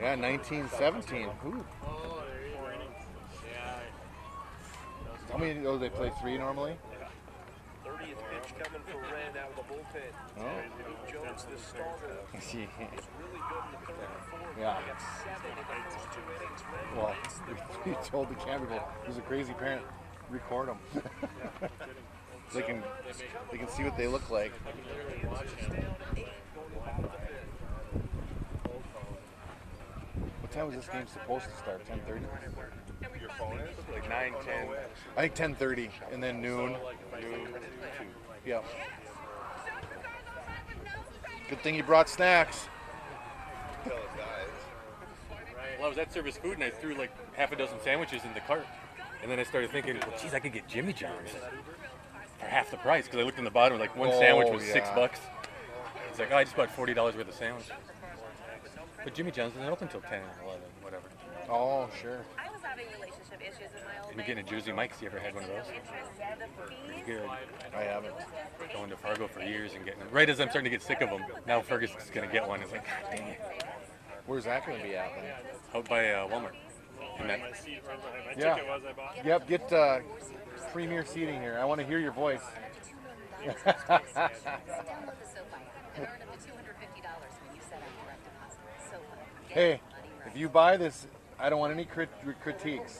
Yeah, 1917. Ooh. How many of those they play? 3 normally? 30th pitch coming for Ren out of the bullpen. Oh. Jones, the starter, was really good in the third and fourth. Yeah. He got 7 in the first 2 innings. Ren Well, leads the he told the camera, go, he's a crazy parent. Record them. they can see what they look like. What time was this game supposed to start? 10:30? Your phone is? Like 9, 10. I think 10:30, and then noon. Noon, 2. Yeah. Good thing you brought snacks. Tell us guys. Well, I was at Service Food and I threw like half a dozen sandwiches in the cart. And then I started thinking, well, geez, I could get Jimmy John's for half the price. Because I looked in the bottom, like one sandwich was $6. It's like, oh, I just bought $40 worth of sandwich. But Jimmy John's isn't open until 10, 11, whatever. Oh, sure. I was having relationship issues with my old And you're getting a Jersey Mike's. You ever had one of those? It's good. I haven't. Going to Fargo for years and getting them. Right as I'm starting to get sick of them, now Fergus is going to get one. It's like, God dang it. Where's that going to be at then? Out by Walmart. And that, Yeah. Yep, get premier seating here. I want to hear your voice. Hey, if you buy this, I don't want any critiques.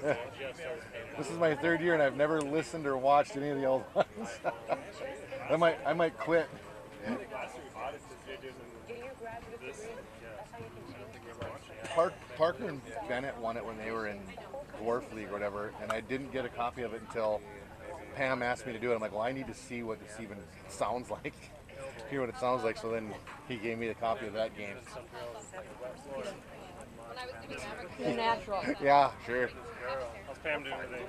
This is my 3rd year and I've never listened or watched any of the old ones. I might quit. Parker and Bennett won it when they were in Dwarf League or whatever, and I didn't get a copy of it until Pam asked me to do it. I'm like, well, I need to see what this even sounds like, hear what it sounds like. So then he gave me a copy of that game. Natural. Yeah, sure. How's Pam doing today?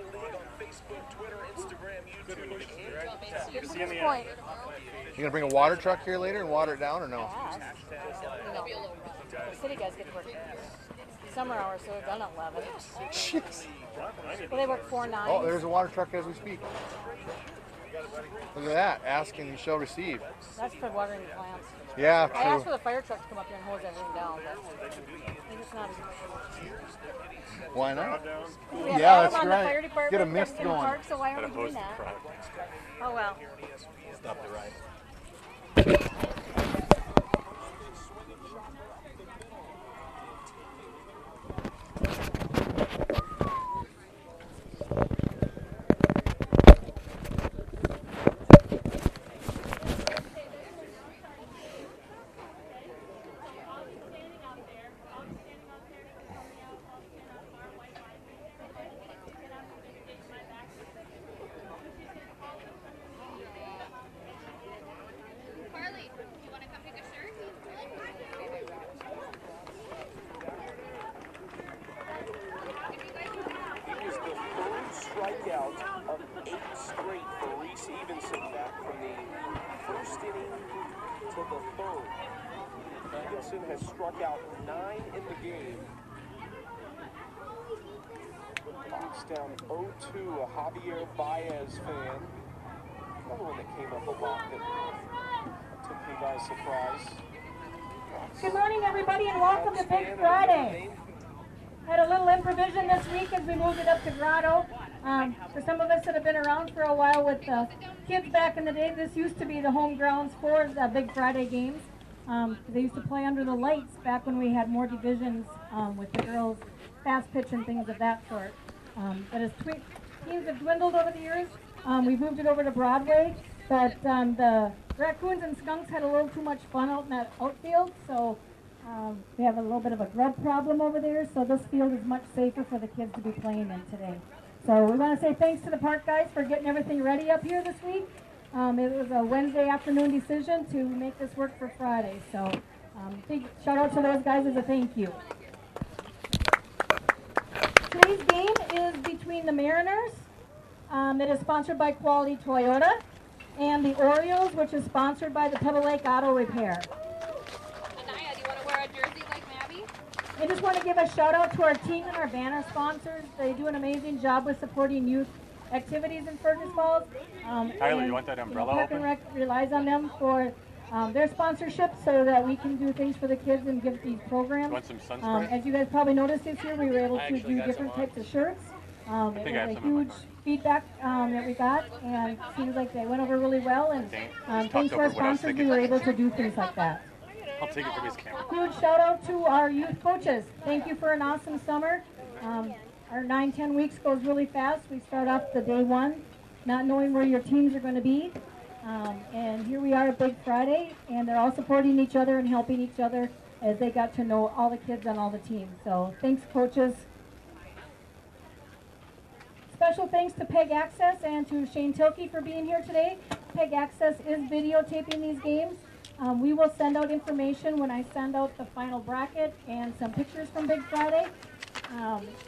Facebook, Twitter, Instagram, YouTube. Good to see you in the Point. end. You gonna bring a water truck here later and water it down or no? The city guys get to work summer hours, so we're done at 11. Jeez. Well, they work 4 9. Oh, there's a water truck as we speak. Look at that. Ask and you shall receive. That's for watering the plants. Yeah, I asked for true. the fire truck to come up here and hose everything down, but they're just not. Why not? We have Yeah, Adam that's on the fire right. department Get a mist in the going. park, so why gotta aren't we hose doing the that? product. Oh well. Stop the ride. It was the 3rd strikeout of 8 straight for Reese Evenson back from the 1st inning to the 3rd. Evenson has struck out 9 in the game. Fox down 0-2, a Javier Baez fan. Another one that came up a lot that took me by surprise. Good morning, everybody, and welcome to Big Friday. Had a little improvisation this week as we moved it up to Grotto. For some of us that have been around for a while with kids back in the day, this used to be the home grounds for the Big Friday games. They used to play under the lights back when we had more divisions with the girls, fast pitch and things of that sort. But as teams have dwindled over the years, we've moved it over to Broadway. But the raccoons and skunks had a little too much fun out in that outfield, so we have a little bit of a grub problem over there, so this field is much safer for the kids to be playing in today. So we want to say thanks to the park guys for getting everything ready up here this week. It was a Wednesday afternoon decision to make this work for Friday, so big shout out to those guys as a thank you. Today's game is between the Mariners, that is sponsored by Quality Toyota, and the Orioles, which is sponsored by the Pebble Lake Auto Repair. Anaya, do you want to wear a jersey like Mabby? I just want to give a shout out to our team and our banner sponsors. They do an amazing job with supporting youth activities in Fergus Falls. Tyler, you want that umbrella Park and open? Rec relies on them for their sponsorship so that we can do things for the kids and give these programs. Want some sun spray? As you guys probably noticed this year, we were able to do different types of shirts. It was think I have a some in my huge feedback that we got, and it seems like they went over really well. And thanks to our sponsors, we were able to do things like that. I'll take it from his camera. Huge shout out to our youth coaches. Thank you for an awesome summer. Our 9-10 weeks goes really fast. We start off the day one, not knowing where your teams are going to be. And here we are at Big Friday, and they're all supporting each other and helping each other as they got to know all the kids on all the teams. So thanks, coaches. Special thanks to Peg Access and to Shane Tilkey for being here today. Peg Access is videotaping these games. We will send out information when I send out the final bracket and some pictures from Big Friday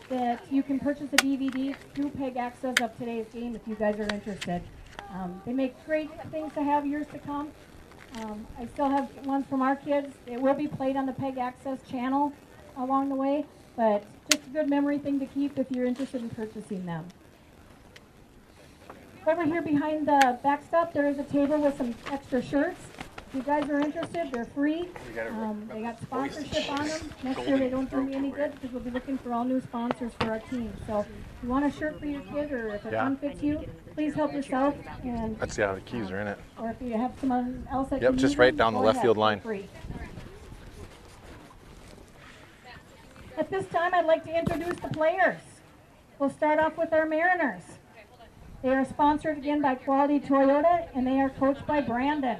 that you can purchase a DVD through Peg Access of today's game if you guys are interested. They make great things to have years to come. I still have ones from our kids. It will be played on the Peg Access channel along the way, but just a good memory thing to keep if you're interested in purchasing them. Over here behind the backstop, there is a table with some extra shirts. If you guys are interested, they're free. They got sponsorship on them. Next year they don't do me any good because we'll be looking for all new sponsors for our team. So if you want a shirt for your kid or if it unfits you, please help yourself. And Let's see how the keys are in it. or if you have someone else that Yep, can just use right them, down the go left ahead, field feel line. free. At this time, I'd like to introduce the players. We'll start off with our Mariners. They are sponsored again by Quality Toyota, and they are coached by Brandon.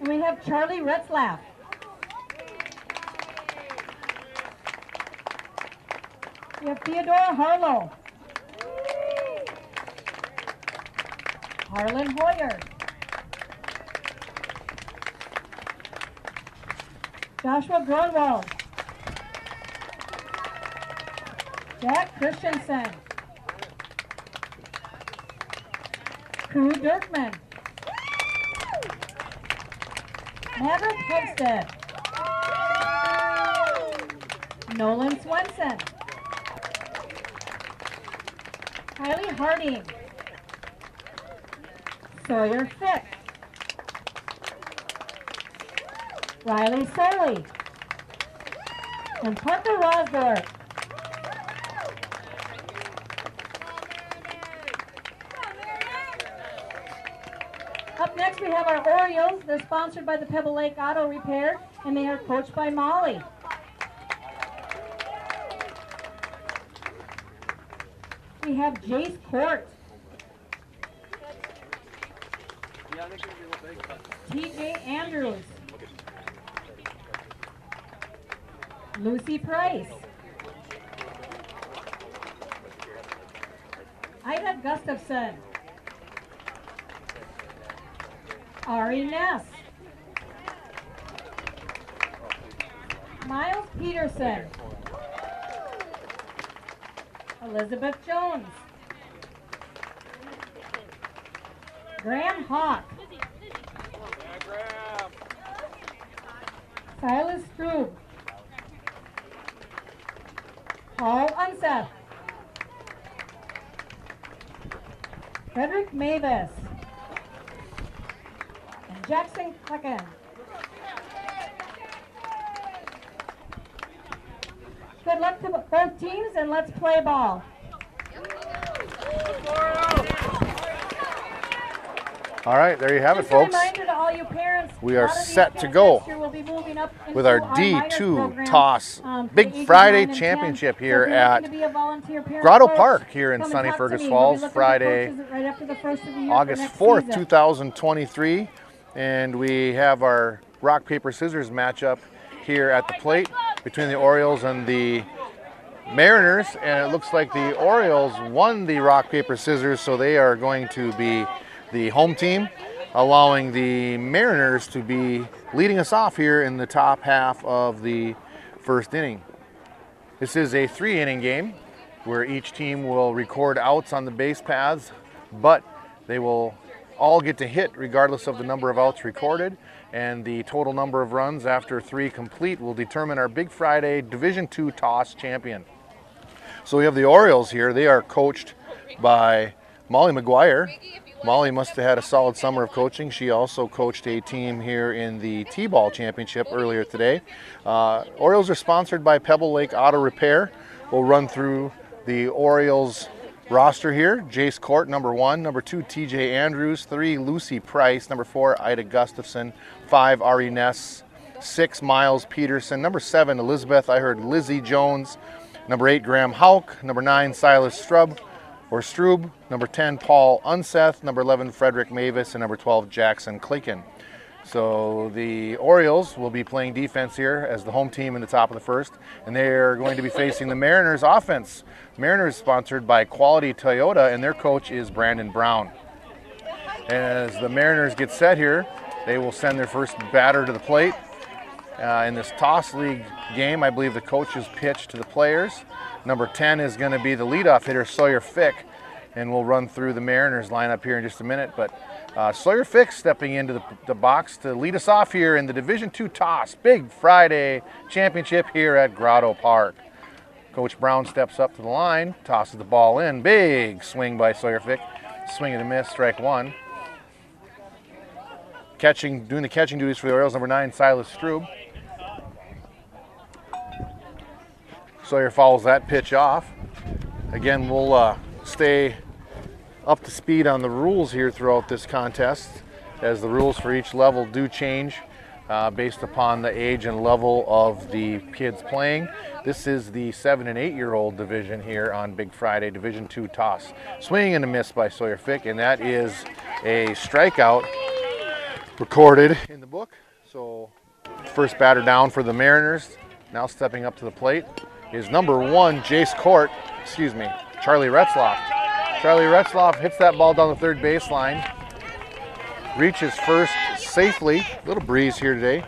And we have Charlie Retzlaff. We have Theodora Harlow. Harlan Hoyer. Joshua Grunwald. Jack Christensen. Crew Dirkman. Maverick Hegstead. Nolan Swenson. Kylie Harding. Sawyer Fick. Riley Soley. And Parker Rosdorf. Up next we have our Orioles. They're sponsored by the Pebble Lake Auto Repair, and they are coached by Molly. We have Jace Court. TJ Andrews. Lucy Price. Ida Gustafson. Ari Ness. Miles Peterson. Elizabeth Jones. Graham Hawk. Silas Strube. Paul Unseth. Frederick Mavis. And Jackson Klecken. Good luck to both teams, and let's play ball. All right, there you have it, Just folks. a reminder to all you parents, We a are lot of these set kids to go next year will be moving up with into our minors D2 program, Toss for Big the ages Friday 9 and 10. Championship So here if you're at looking to be a volunteer parent Grotto coach, Park here in come and sunny talk to Fergus me. We'll be Falls, looking for Friday, coaches right after the first of the year for August next 4th, season. 2023. And we have our rock, paper, scissors matchup here at the plate between the Orioles and the Mariners. And it looks like the Orioles won the rock, paper, scissors, so they are going to be the home team, allowing the Mariners to be leading us off here in the top half of the first inning. This is a 3-inning game where each team will record outs on the base paths, but they will all get to hit regardless of the number of outs recorded, and the total number of runs after 3 complete will determine our Big Friday Division II Toss champion. So we have the Orioles here. They are coached by Molly McGuire. Molly must have had a solid summer of coaching. She also coached a team here in the T-ball championship earlier today. Orioles are sponsored by Pebble Lake Auto Repair. We'll run through the Orioles roster here. Jace Court, number 1. Number 2, TJ Andrews. 3, Lucy Price. Number 4, Ida Gustafson. 5, Ari Ness. 6, Miles Peterson. Number 7, Elizabeth, I heard Lizzie Jones. Number 8, Graham Hauk. Number 9, Silas Strub. Number 10, Paul Unseth. Number 11, Frederick Mavis. And number 12, Jackson Clayton. So the Orioles will be playing defense here as the home team in the top of the first, and they're going to be facing the Mariners offense. Mariners sponsored by Quality Toyota, and their coach is Brandon Brown. As the Mariners get set here, they will send their first batter to the plate. In this toss league game, I believe the coaches pitch to the players. Number 10 is going to be the leadoff hitter, Sawyer Fick, and we'll run through the Mariners lineup here in just a minute. But Sawyer Fick stepping into the box to lead us off here in the Division II toss. Big Friday championship here at Grotto Park. Coach Brown steps up to the line, tosses the ball in. Big swing by Sawyer Fick. Swing and a miss, strike 1. Doing the catching duties for the Orioles, number 9, Silas Strub. Sawyer fouls that pitch off. Again, we'll stay up to speed on the rules here throughout this contest, as the rules for each level do change based upon the age and level of the kids playing. This is the 7 and 8-year-old division here on Big Friday, Division II toss. Swing and a miss by Sawyer Fick, and that is a strikeout recorded in the book. So first batter down for the Mariners. Now stepping up to the plate is number 1, Charlie Retzloff. Charlie Retzloff hits that ball down the third baseline, reaches first safely. Little breeze here today.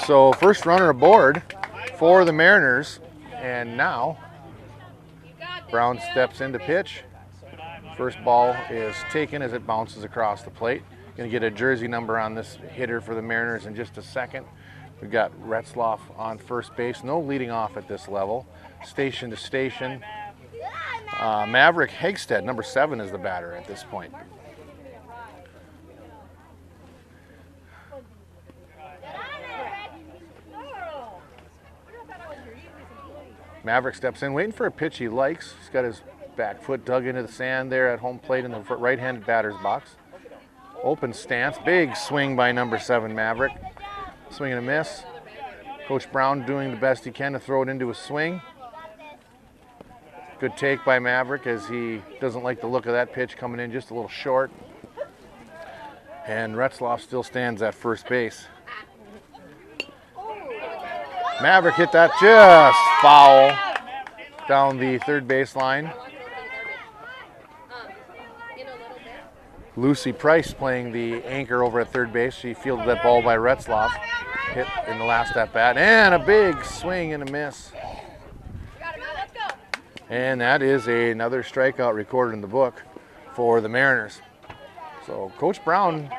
So first runner aboard for the Mariners, and now Brown steps in to pitch. First ball is taken as it bounces across the plate. Going to get a jersey number on this hitter for the Mariners in just a second. We've got Retzloff on first base. No leading off at this level. Station to station. Maverick Hegstead, number 7, is the batter at this point. Maverick steps in, waiting for a pitch he likes. He's got his back foot dug into the sand there at home plate in the right-handed batter's box. Open stance, big swing by number 7, Maverick. Swing and a miss. Coach Brown doing the best he can to throw it into a swing. Good take by Maverick, as he doesn't like the look of that pitch coming in just a little short. And Retzloff still stands at first base. Maverick hit that just foul down the third baseline. Lucy Price playing the anchor over at third base. She fielded that ball by Retzloff. Hit in the last at-bat. And a big swing and a miss. And that is another strikeout recorded in the book for the Mariners. So Coach Brown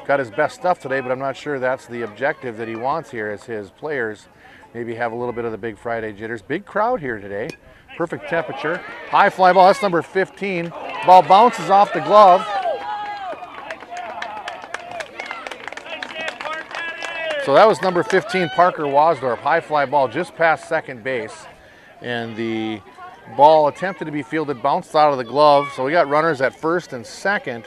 got his best stuff today, but I'm not sure that's the objective that he wants here, as his players maybe have a little bit of the Big Friday jitters. Big crowd here today. Perfect temperature. High fly ball. That's number 15. Ball bounces off the glove. So that was number 15, Parker Wasdorf. High fly ball just past second base. And the ball attempted to be fielded, bounced out of the glove. So we got runners at first and second.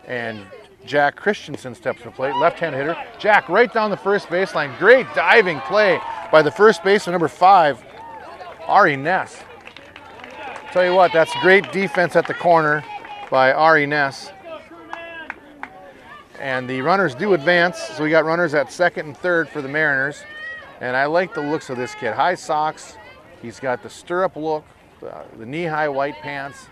And Jack Christensen steps to the plate, left-handed hitter. Jack right down the first baseline. Great diving play by the first baseman, number 5, Ari Ness. Tell you what, that's great defense at the corner by Ari Ness. And the runners do advance, so we got runners at second and third for the Mariners. And I like the looks of this kid. High socks, he's got the stirrup look, the knee-high white pants.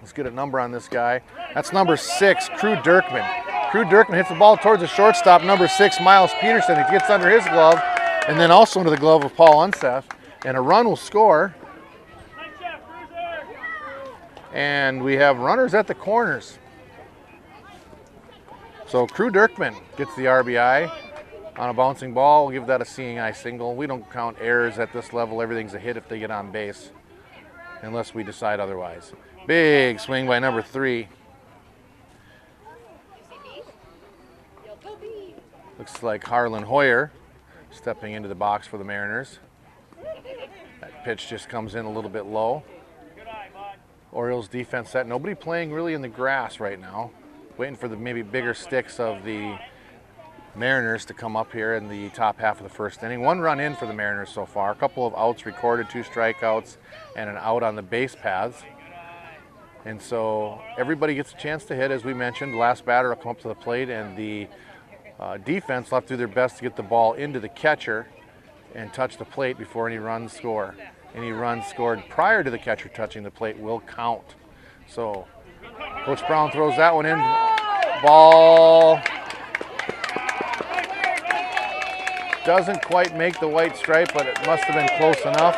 Let's get a number on this guy. That's number 6, Crew Dirkman. Crew Dirkman hits the ball towards the shortstop, number 6, Miles Peterson. It gets under his glove, and then also into the glove of Paul Unseth. And a run will score. And we have runners at the corners. So Crew Dirkman gets the RBI. on a bouncing ball. We'll give that a seeing eye single. We don't count errors at this level. Everything's a hit if they get on base, unless we decide otherwise. Big swing by number 3. Looks like Harlan Hoyer stepping into the box for the Mariners. That pitch just comes in a little bit low. Orioles defense set. Nobody playing really in the grass right now. Waiting for the maybe bigger sticks of the Mariners to come up here in the top half of the first inning. 1 run in for the Mariners so far. A couple of outs recorded, 2 strikeouts, and an out on the base paths. And so everybody gets a chance to hit, as we mentioned. The last batter will come up to the plate, and the defense will have to do their best to get the ball into the catcher and touch the plate before any runs score. Any runs scored prior to the catcher touching the plate will count. So Coach Brown throws that one in. Ball doesn't quite make the white stripe, but it must have been close enough.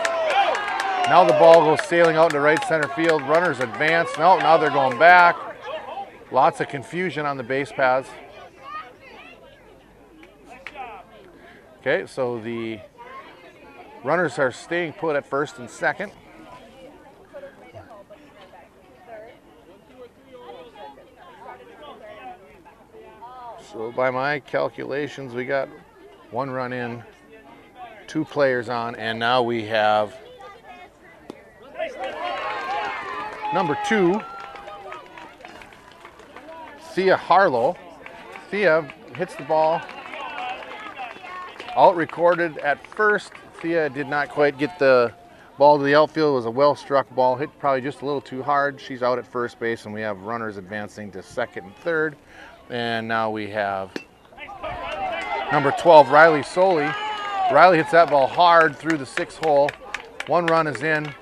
Now the ball goes sailing out into right center field. Runners advance. No, now they're going back. Lots of confusion on the base paths. Okay, so the runners are staying put at first and second. So by my calculations, we got 1 run in, 2 players on, and now we have number 2, Thea Harlow. Thea hits the ball. Out recorded at first. Thea did not quite get the ball to the outfield. It was a well-struck ball. Hit probably just a little too hard. She's out at first base, and we have runners advancing to second and third. And now we have number 12, Riley Soley. Riley hits that ball hard through the 6th hole. 1 run is in.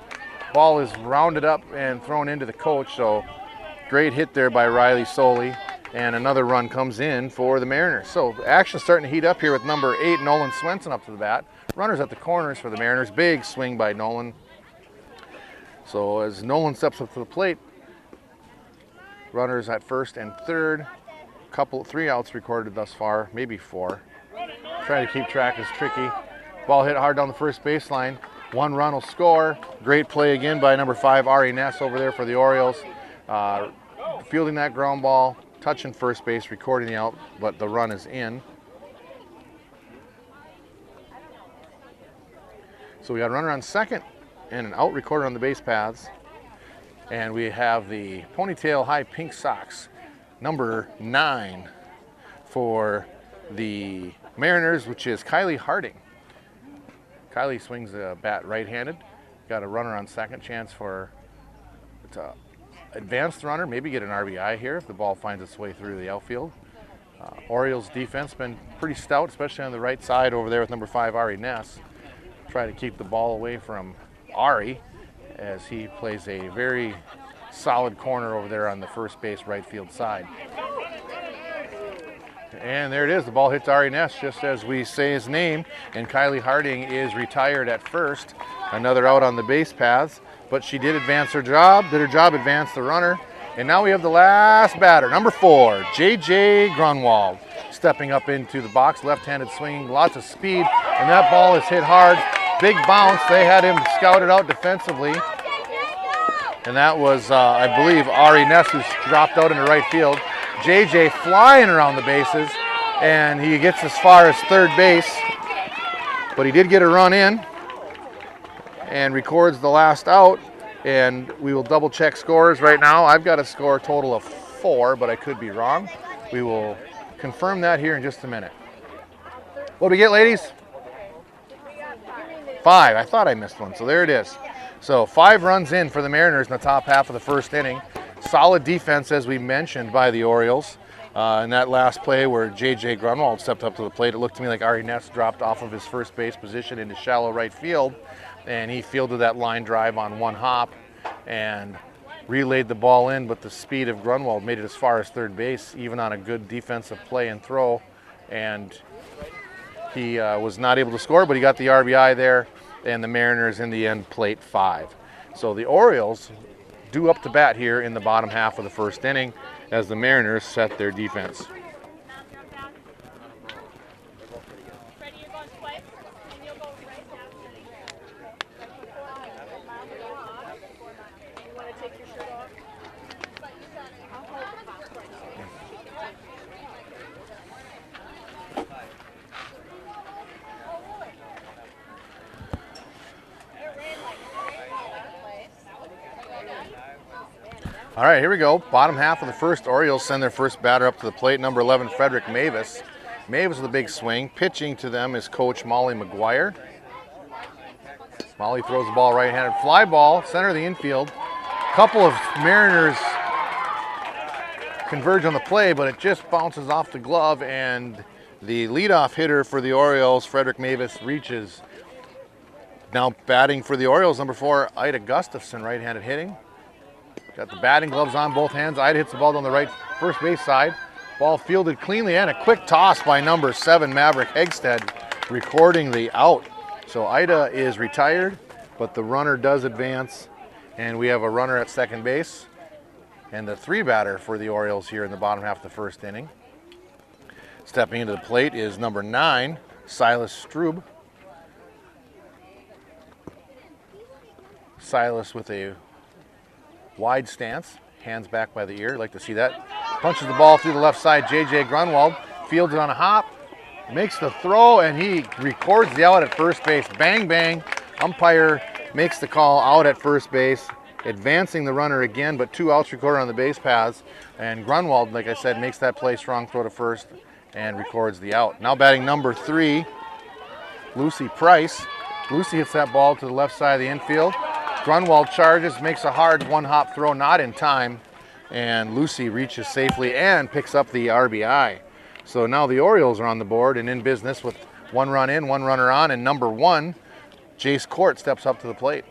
Ball is rounded up and thrown into the coach. So great hit there by Riley Soley. And another run comes in for the Mariners. So action's starting to heat up here with number 8, Nolan Swenson, up to the bat. Runners at the corners for the Mariners. Big swing by Nolan. So as Nolan steps up to the plate, runners at first and third. 3 outs recorded thus far, maybe 4. Trying to keep track is tricky. Ball hit hard down the first baseline. 1 run will score. Great play again by number 5, Ari Ness over there for the Orioles. Fielding that ground ball. Touching first base, recording the out, but the run is in. So we got a runner on second and an out recorded on the base paths. And we have the ponytail high pink socks, number 9 for the Mariners, which is Kylie Harding. Kylie swings the bat right-handed. Got a runner on second, chance for advanced runner, maybe get an RBI here if the ball finds its way through the outfield. Orioles defense been pretty stout, especially on the right side over there with number 5, Ari Ness. Try to keep the ball away from Ari as he plays a very solid corner over there on the first base right field side. And there it is. The ball hits Ari Ness just as we say his name, and Kylie Harding is retired at first. Another out on the base paths. But she did advance her job, advance the runner. And now we have the last batter, number 4, J.J. Grunwald, stepping up into the box, left-handed swing, lots of speed, and that ball is hit hard. Big bounce. They had him scouted out defensively. And that was, I believe, Ari Ness, who's dropped out into right field. J.J. flying around the bases, and he gets as far as third base. But he did get a run in and records the last out, and we will double check scores right now. I've got a score total of 4, but I could be wrong. We will confirm that here in just a minute. What do we get, ladies? 5. I thought I missed one, so there it is. So 5 runs in for the Mariners in the top half of the first inning. Solid defense, as we mentioned, by the Orioles. In that last play where J.J. Grunwald stepped up to the plate, it looked to me like Ari Ness dropped off of his first base position into shallow right field, and he fielded that line drive on 1 hop and relayed the ball in, but the speed of Grunwald made it as far as third base, even on a good defensive play and throw, and he was not able to score, but he got the RBI there, and the Mariners in the end plate 5. So the Orioles due up to bat here in the bottom half of the first inning as the Mariners set their defense. All right, here we go. Bottom half of the first. Orioles send their first batter up to the plate, number 11, Frederick Mavis. Mavis with a big swing. Pitching to them is Coach Molly McGuire. Molly throws the ball right-handed. Fly ball, center of the infield. Couple of Mariners converge on the play, but it just bounces off the glove, and the leadoff hitter for the Orioles, Frederick Mavis, reaches. Now batting for the Orioles, number 4, Ida Gustafson, right-handed hitting. Got the batting gloves on both hands. Ida hits the ball down the right first base side. Ball fielded cleanly, and a quick toss by number 7, Maverick Hegstead, recording the out. So Ida is retired, but the runner does advance, and we have a runner at second base. And the 3 batter for the Orioles here in the bottom half of the first inning. Stepping into the plate is number 9, Silas Strub. Silas with a wide stance, hands back by the ear, like to see that. Punches the ball through the left side, J.J. Grunwald, fields it on a hop, makes the throw, and he records the out at first base. Bang, bang, umpire makes the call out at first base, advancing the runner again, but 2 outs recorded on the base paths, and Grunwald, like I said, makes that play, strong throw to first, and records the out. Now batting number 3, Lucy Price. Lucy hits that ball to the left side of the infield. Grunwald charges, makes a hard one-hop throw, not in time, and Lucy reaches safely and picks up the RBI. So now the Orioles are on the board and in business with 1 run in, 1 runner on, and number 1, Jace Court, steps up to the plate.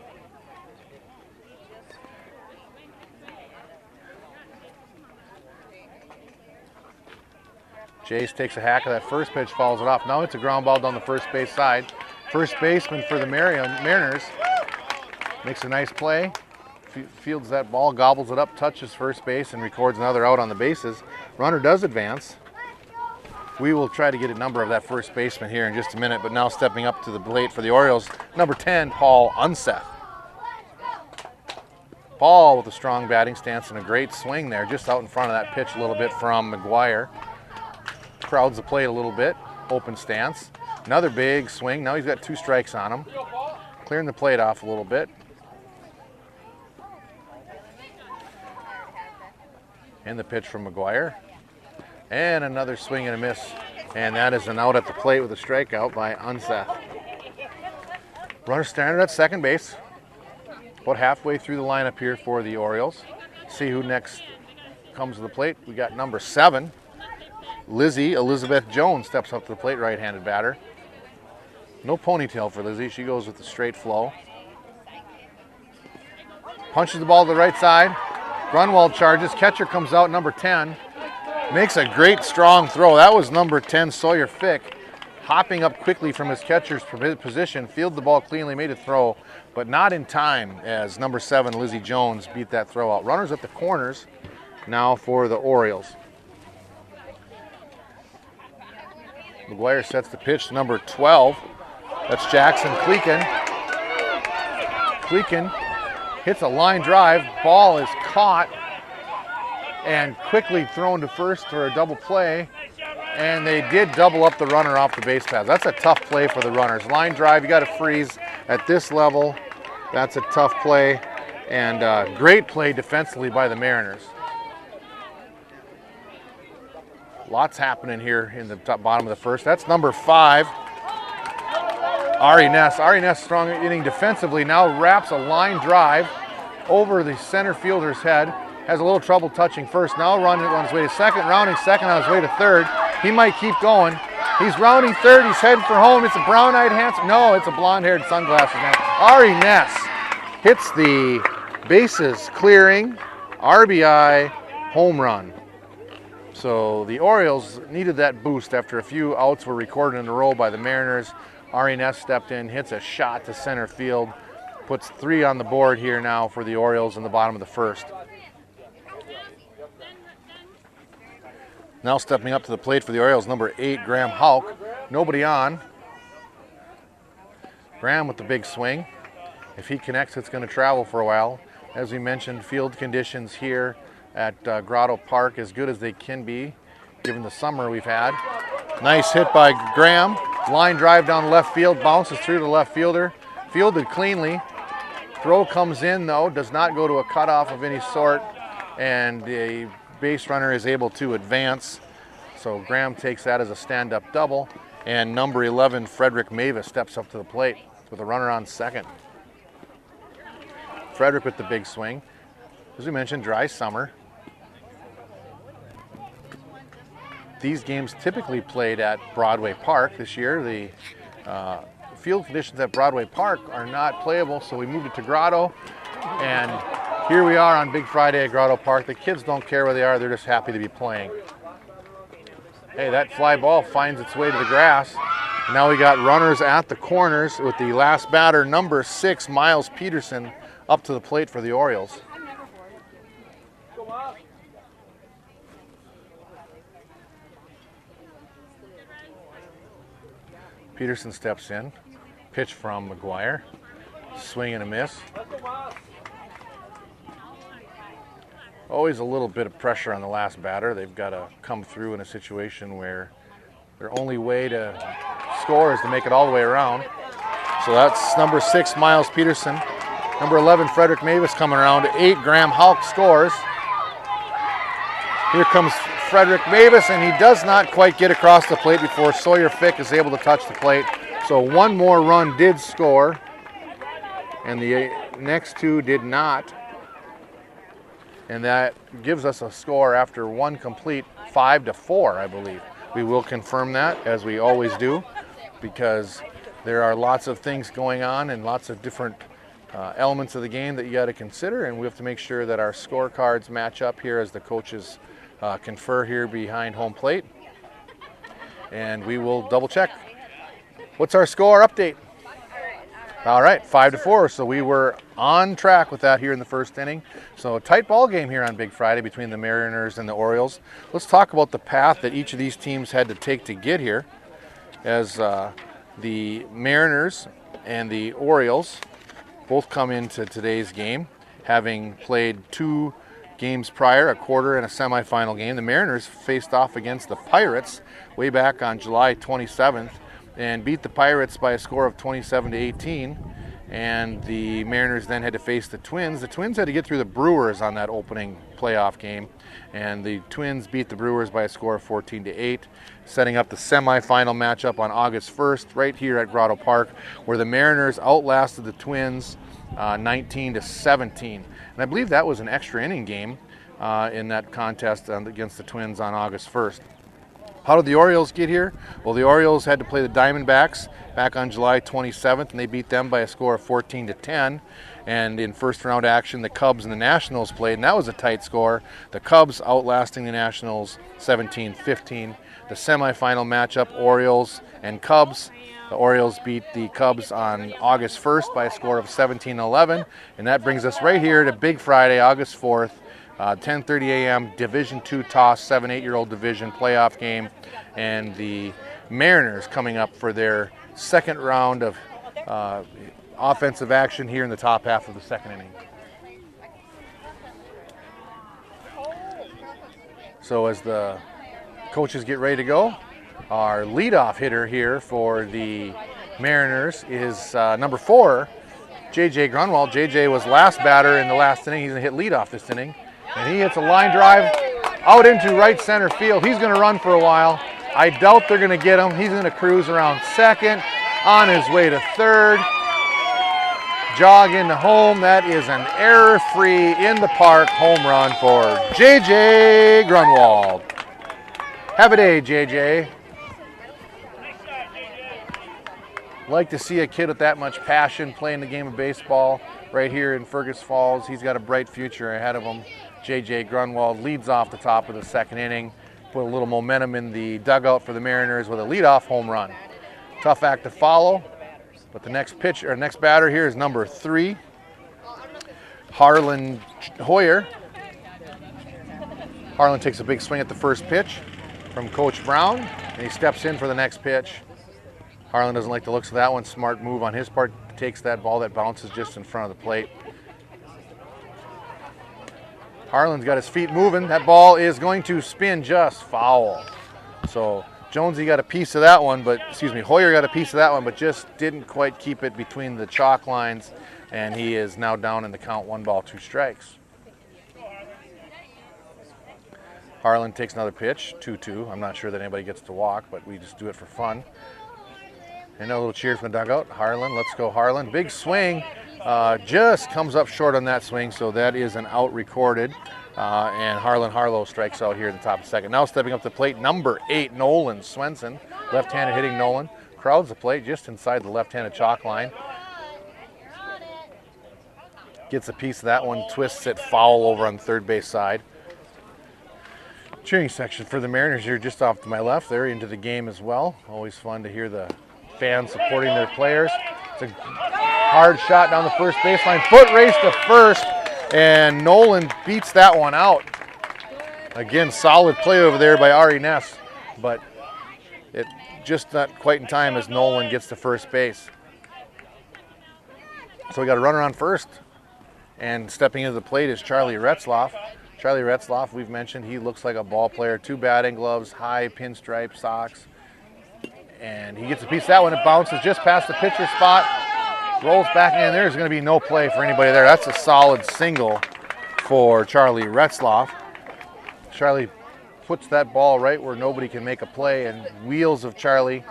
Jace takes a hack of that first pitch, fouls it off. Now it's a ground ball down the first base side. First baseman for the Mariners makes a nice play, fields that ball, gobbles it up, touches first base, and records another out on the bases. Runner does advance. We will try to get a number of that first baseman here in just a minute, but now stepping up to the plate for the Orioles, number 10, Paul Unseth. Paul with a strong batting stance and a great swing there, just out in front of that pitch a little bit from McGuire. Crowds the plate a little bit, open stance. Another big swing. Now he's got 2 strikes on him. Clearing the plate off a little bit. And the pitch from McGuire. And another swing and a miss. And that is an out at the plate with a strikeout by Unseth. Runner standing at second base. About halfway through the lineup here for the Orioles. See who next comes to the plate. We got number 7. Lizzie Elizabeth Jones steps up to the plate, right-handed batter. No ponytail for Lizzie. She goes with the straight flow. Punches the ball to the right side. Grunwald charges. Catcher comes out, number 10. Makes a great strong throw. That was number 10, Sawyer Fick, hopping up quickly from his catcher's position, fielded the ball cleanly, made a throw, but not in time as number 7, Lizzie Jones, beat that throw out. Runners at the corners now for the Orioles. McGuire sets the pitch to number 12. That's Jackson Cleakin. Cleakin hits a line drive. Ball is caught and quickly thrown to first for a double play. And they did double up the runner off the base path. That's a tough play for the runners. Line drive, you got to freeze at this level. That's a tough play. And great play defensively by the Mariners. Lots happening here in the bottom of the first. That's number 5, Ari Ness. Ari Ness, strong inning defensively, now wraps a line drive over the center fielder's head. Has a little trouble touching first. Now running on his way to second, rounding second on his way to third. He might keep going. He's rounding third. He's heading for home. It's a brown-eyed handsome. No, it's a blonde-haired sunglasses man. Ari Ness hits the bases clearing RBI home run. So the Orioles needed that boost after a few outs were recorded in a row by the Mariners. Ari Ness stepped in, hits a shot to center field, puts 3 on the board here now for the Orioles in the bottom of the first. Now stepping up to the plate for the Orioles, number 8, Graham Hauk. Nobody on. Graham with the big swing. If he connects, it's going to travel for a while. As we mentioned, field conditions here at Grotto Park as good as they can be, given the summer we've had. Nice hit by Graham. Line drive down left field, bounces through to the left fielder. Fielded cleanly. Throw comes in, though, does not go to a cutoff of any sort. and the base runner is able to advance. So Graham takes that as a stand-up double, and number 11, Frederick Mavis, steps up to the plate with a runner on second. Frederick with the big swing. As we mentioned, dry summer. These games typically played at Broadway Park. This year, the field conditions at Broadway Park are not playable, so we moved it to Grotto. And here we are on Big Friday at Grotto Park. The kids don't care where they are, they're just happy to be playing. Hey, that fly ball finds its way to the grass. Now we got runners at the corners with the last batter, number 6, Miles Peterson, up to the plate for the Orioles. Peterson steps in. Pitch from McGuire. Swing and a miss. Always a little bit of pressure on the last batter. They've got to come through in a situation where their only way to score is to make it all the way around. So that's number 6, Miles Peterson. Number 11, Frederick Mavis coming around. 8, Graham Hulk scores. Here comes Frederick Mavis, and he does not quite get across the plate before Sawyer Fick is able to touch the plate. So one more run did score, and the next 2 did not. And that gives us a score after 1 complete, 5-4, I believe. We will confirm that, as we always do, because there are lots of things going on and lots of different elements of the game that you got to consider, and we have to make sure that our scorecards match up here as the coaches confer here behind home plate. And we will double check. What's our score update? All right, 5-4. So we were on track with that here in the first inning. So a tight ball game here on Big Friday between the Mariners and the Orioles. Let's talk about the path that each of these teams had to take to get here, as the Mariners and the Orioles both come into today's game having played 2 games prior, a quarter and a semifinal game. The Mariners faced off against the Pirates way back on July 27th and beat the Pirates by a score of 27-18. And the Mariners then had to face the Twins. The Twins had to get through the Brewers on that opening playoff game, and the Twins beat the Brewers by a score of 14-8, setting up the semifinal matchup on August 1st right here at Grotto Park, where the Mariners outlasted the Twins 19-17. And I believe that was an extra inning game in that contest against the Twins on August 1st. How did the Orioles get here? Well, the Orioles had to play the Diamondbacks back on July 27th, and they beat them by a score of 14-10. And in first round action, the Cubs and the Nationals played, and that was a tight score. The Cubs outlasting the Nationals 17-15. The semifinal matchup, Orioles and Cubs. The Orioles beat the Cubs on August 1st by a score of 17-11. And that brings us right here to Big Friday, August 4th. 10:30 a.m. Division II toss, 7-8-year-old division playoff game, and the Mariners coming up for their second round of offensive action here in the top half of the second inning. So as the coaches get ready to go, our leadoff hitter here for the Mariners is number 4, J.J. Grunwald. J.J. was last batter in the last inning. He's going to hit leadoff this inning. And he hits a line drive out into right center field. He's going to run for a while. I doubt they're going to get him. He's going to cruise around second, on his way to third, jog into home. That is an error-free, in-the-park home run for J.J. Grunwald. Have a day, J.J. Like to see a kid with that much passion playing the game of baseball right here in Fergus Falls. He's got a bright future ahead of him. J.J. Grunwald leads off the top of the second inning, put a little momentum in the dugout for the Mariners with a leadoff home run. Tough act to follow, but the next batter here is number 3, Harlan Hoyer. Harlan takes a big swing at the first pitch from Coach Brown, and he steps in for the next pitch. Harlan doesn't like the looks of that one. Smart move on his part. Takes that ball that bounces just in front of the plate. Harlan's got his feet moving. That ball is going to spin just foul. So Jonesy got a piece of that one, Hoyer got a piece of that one, but just didn't quite keep it between the chalk lines, and he is now down in the count, 1 ball, 2 strikes. Harlan takes another pitch, 2-2. I'm not sure that anybody gets to walk, but we just do it for fun. And a little cheer from the dugout. Harlan, let's go Harlan. Big swing, just comes up short on that swing, so that is an out recorded. And Harlan Harlow strikes out here in the top of the second. Now stepping up to the plate, number 8, Nolan Swenson. Left-handed hitting Nolan. Crowds the plate just inside the left-handed chalk line. Gets a piece of that one, twists it foul over on the third base side. Cheering section for the Mariners here just off to my left. They're into the game as well. Always fun to hear the fans supporting their players. It's a hard shot down the first baseline. Foot race to first, and Nolan beats that one out. Again, solid play over there by Ari Ness, but it just not quite in time as Nolan gets to first base. So we got a runner on first, and stepping into the plate is Charlie Retzloff. Charlie Retzloff, we've mentioned, he looks like a ball player. 2 batting gloves, high pinstripe socks. And he gets a piece of that one. It bounces just past the pitcher spot. Rolls back in. There's going to be no play for anybody there. That's a solid single for Charlie Retzloff. Charlie puts that ball right where nobody can make a play, and wheels of Charlie.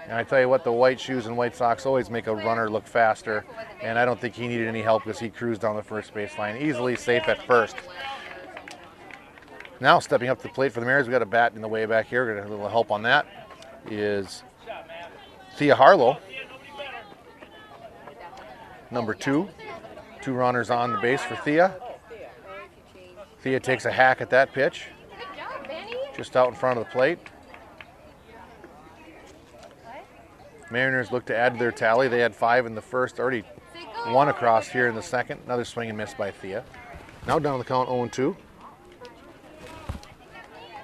And I tell you what, the white shoes and white socks always make a runner look faster. And I don't think he needed any help because he cruised down the first baseline. Easily safe at first. Now stepping up to the plate for the Mariners, we got a bat in the way back here. We're going to have a little help on that. Is Thea Harlow. Number 2. 2 runners on the base for Thea. Thea takes a hack at that pitch. Just out in front of the plate. Mariners look to add to their tally. They had 5 in the first, already 1 across here in the second. Another swing and miss by Thea. Now down the count 0-2.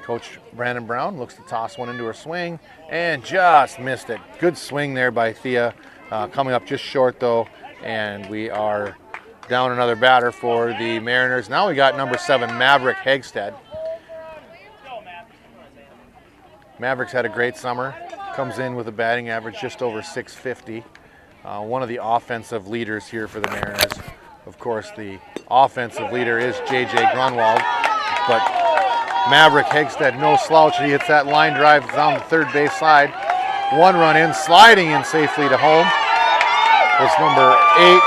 Coach Brandon Brown looks to toss one into her swing and just missed it. Good swing there by Thea. Coming up just short though, and we are down another batter for the Mariners. Now we got number 7, Maverick Hegstead. Maverick's had a great summer. Comes in with a batting average just over 650. One of the offensive leaders here for the Mariners. Of course, the offensive leader is J.J. Grunwald, but Maverick Hegstead, no slouch. He hits that line drive down the third base side. 1 run in, sliding in safely to home. It's number 8,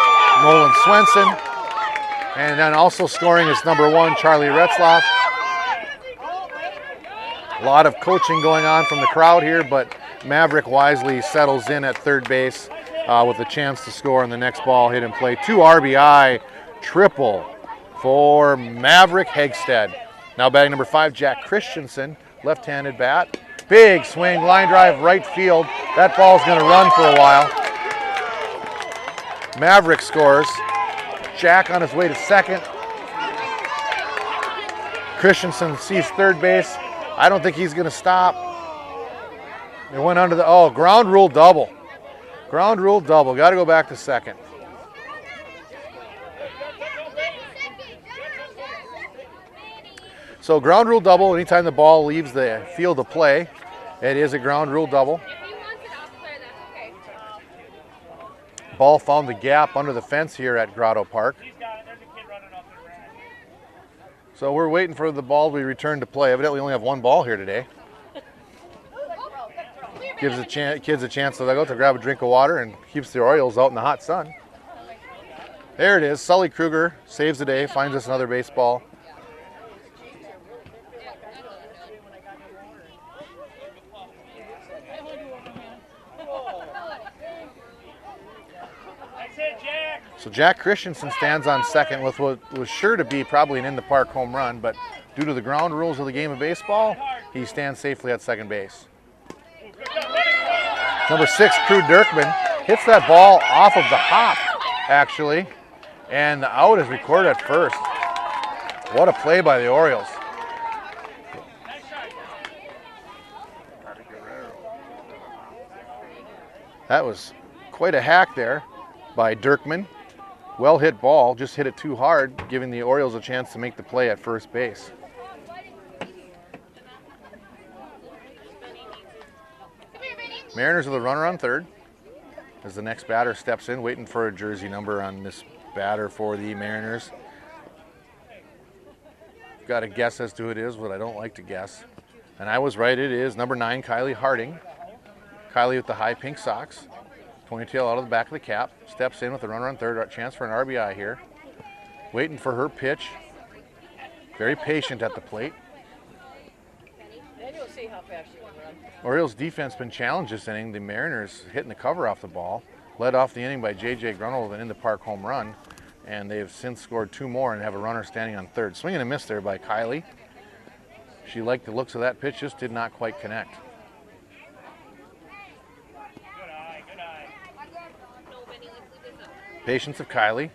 Nolan Swenson. And then also scoring is number 1, Charlie Retzloff. A lot of coaching going on from the crowd here, but Maverick wisely settles in at third base with a chance to score on the next ball hit in play. 2 RBI triple for Maverick Hegstead. Now batting number 5, Jack Christensen, left-handed bat. Big swing, line drive, right field. That ball's going to run for a while. Maverick scores. Jack on his way to second. Christensen sees third base. I don't think he's going to stop. It went under the, ground rule double. Ground rule double. Got to go back to second. So ground rule double, anytime the ball leaves the field of play, it is a ground rule double. Ball found the gap under the fence here at Grotto Park. So we're waiting for the ball to be returned to play. Evidently we only have 1 ball here today. Gives the kids a chance to go to grab a drink of water and keeps the Orioles out in the hot sun. There it is. Sully Kruger saves the day, finds us another baseball. So Jack Christensen stands on second with what was sure to be probably an in-the-park home run, but due to the ground rules of the game of baseball, he stands safely at second base. Number 6, Crew Dirkman, hits that ball off of the hop, actually, and the out is recorded at first. What a play by the Orioles. That was quite a hack there by Dirkman. Well hit ball, just hit it too hard, giving the Orioles a chance to make the play at first base. Mariners with a runner on third as the next batter steps in, waiting for a jersey number on this batter for the Mariners. got a guess as to who it is, but I don't like to guess. And I was right, it is number 9, Kylie Harding. Kylie with the high pink socks. Ponytail out of the back of the cap. Steps in with a runner on third. Chance for an RBI here. Waiting for her pitch. Very patient at the plate. Then you'll see how fast you can run. Orioles defense been challenged this inning. The Mariners hitting the cover off the ball. Led off the inning by J.J. Grunwald with an in-the-park home run. And they've since scored 2 more and have a runner standing on third. Swing and a miss there by Kylie. She liked the looks of that pitch, just did not quite connect. Patience of Kylie.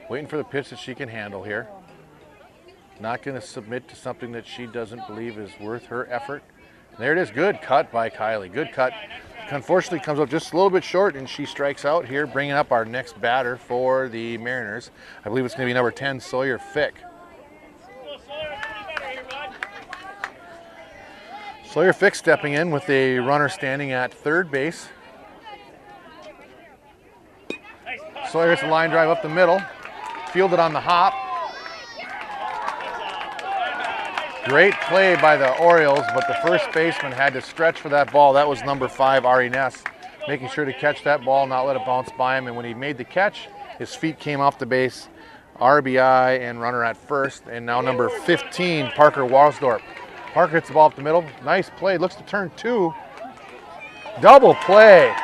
Waiting for the pitch that she can handle here. Not going to submit to something that she doesn't believe is worth her effort. There it is. Good cut by Kylie. Good cut. Unfortunately, comes up just a little bit short, and she strikes out here, bringing up our next batter for the Mariners. I believe it's going to be number 10, Sawyer Fick. Sawyer Fick stepping in with a runner standing at third base. Sawyer hits a line drive up the middle, fielded on the hop. Great play by the Orioles, but the first baseman had to stretch for that ball. That was number 5, Ari Ness, making sure to catch that ball, not let it bounce by him. And when he made the catch, his feet came off the base. RBI and runner at first. And now number 15, Parker Walsdorp. Parker hits the ball up the middle. Nice play. Looks to turn 2. Double play.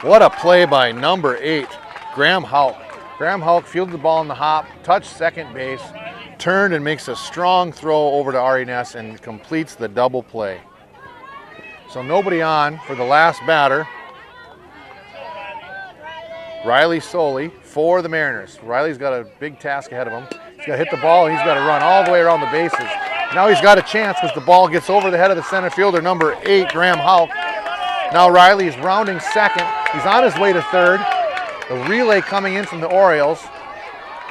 What a play by number 8, Graham Houck. Graham Houck fielded the ball in the hop, touched second base, turned and makes a strong throw over to Ari Ness and completes the double play. So nobody on for the last batter. Riley Soley for the Mariners. Riley's got a big task ahead of him. He's got to hit the ball, and he's got to run all the way around the bases. Now he's got a chance because the ball gets over the head of the center fielder, number 8, Graham Houck. Now Riley is rounding second. He's on his way to third. The relay coming in from the Orioles.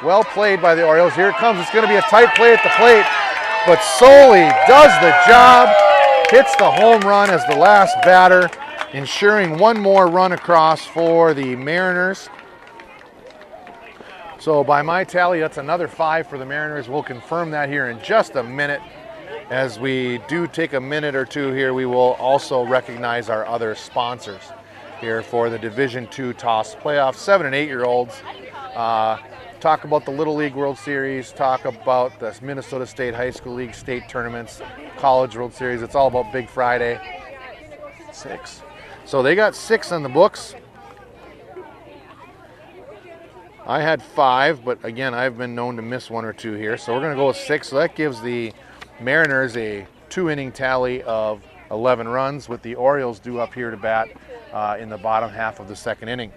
Well played by the Orioles. Here it comes. It's going to be a tight play at the plate. But Soley does the job. Hits the home run as the last batter, ensuring one more run across for the Mariners. So by my tally, that's another 5 for the Mariners. We'll confirm that here in just a minute. As we do take a minute or two here, we will also recognize our other sponsors here for the Division II Toss Playoffs. 7- and 8-year-olds. Talk about the Little League World Series. Talk about the Minnesota State High School League state tournaments, College World Series. It's all about Big Friday. 6. So they got 6 on the books. I had 5, but again, I've been known to miss 1 or 2 here. So we're going to go with 6. So that gives the Mariners a 2-inning tally of 11 runs, with the Orioles due up here to bat in the bottom half of the second inning.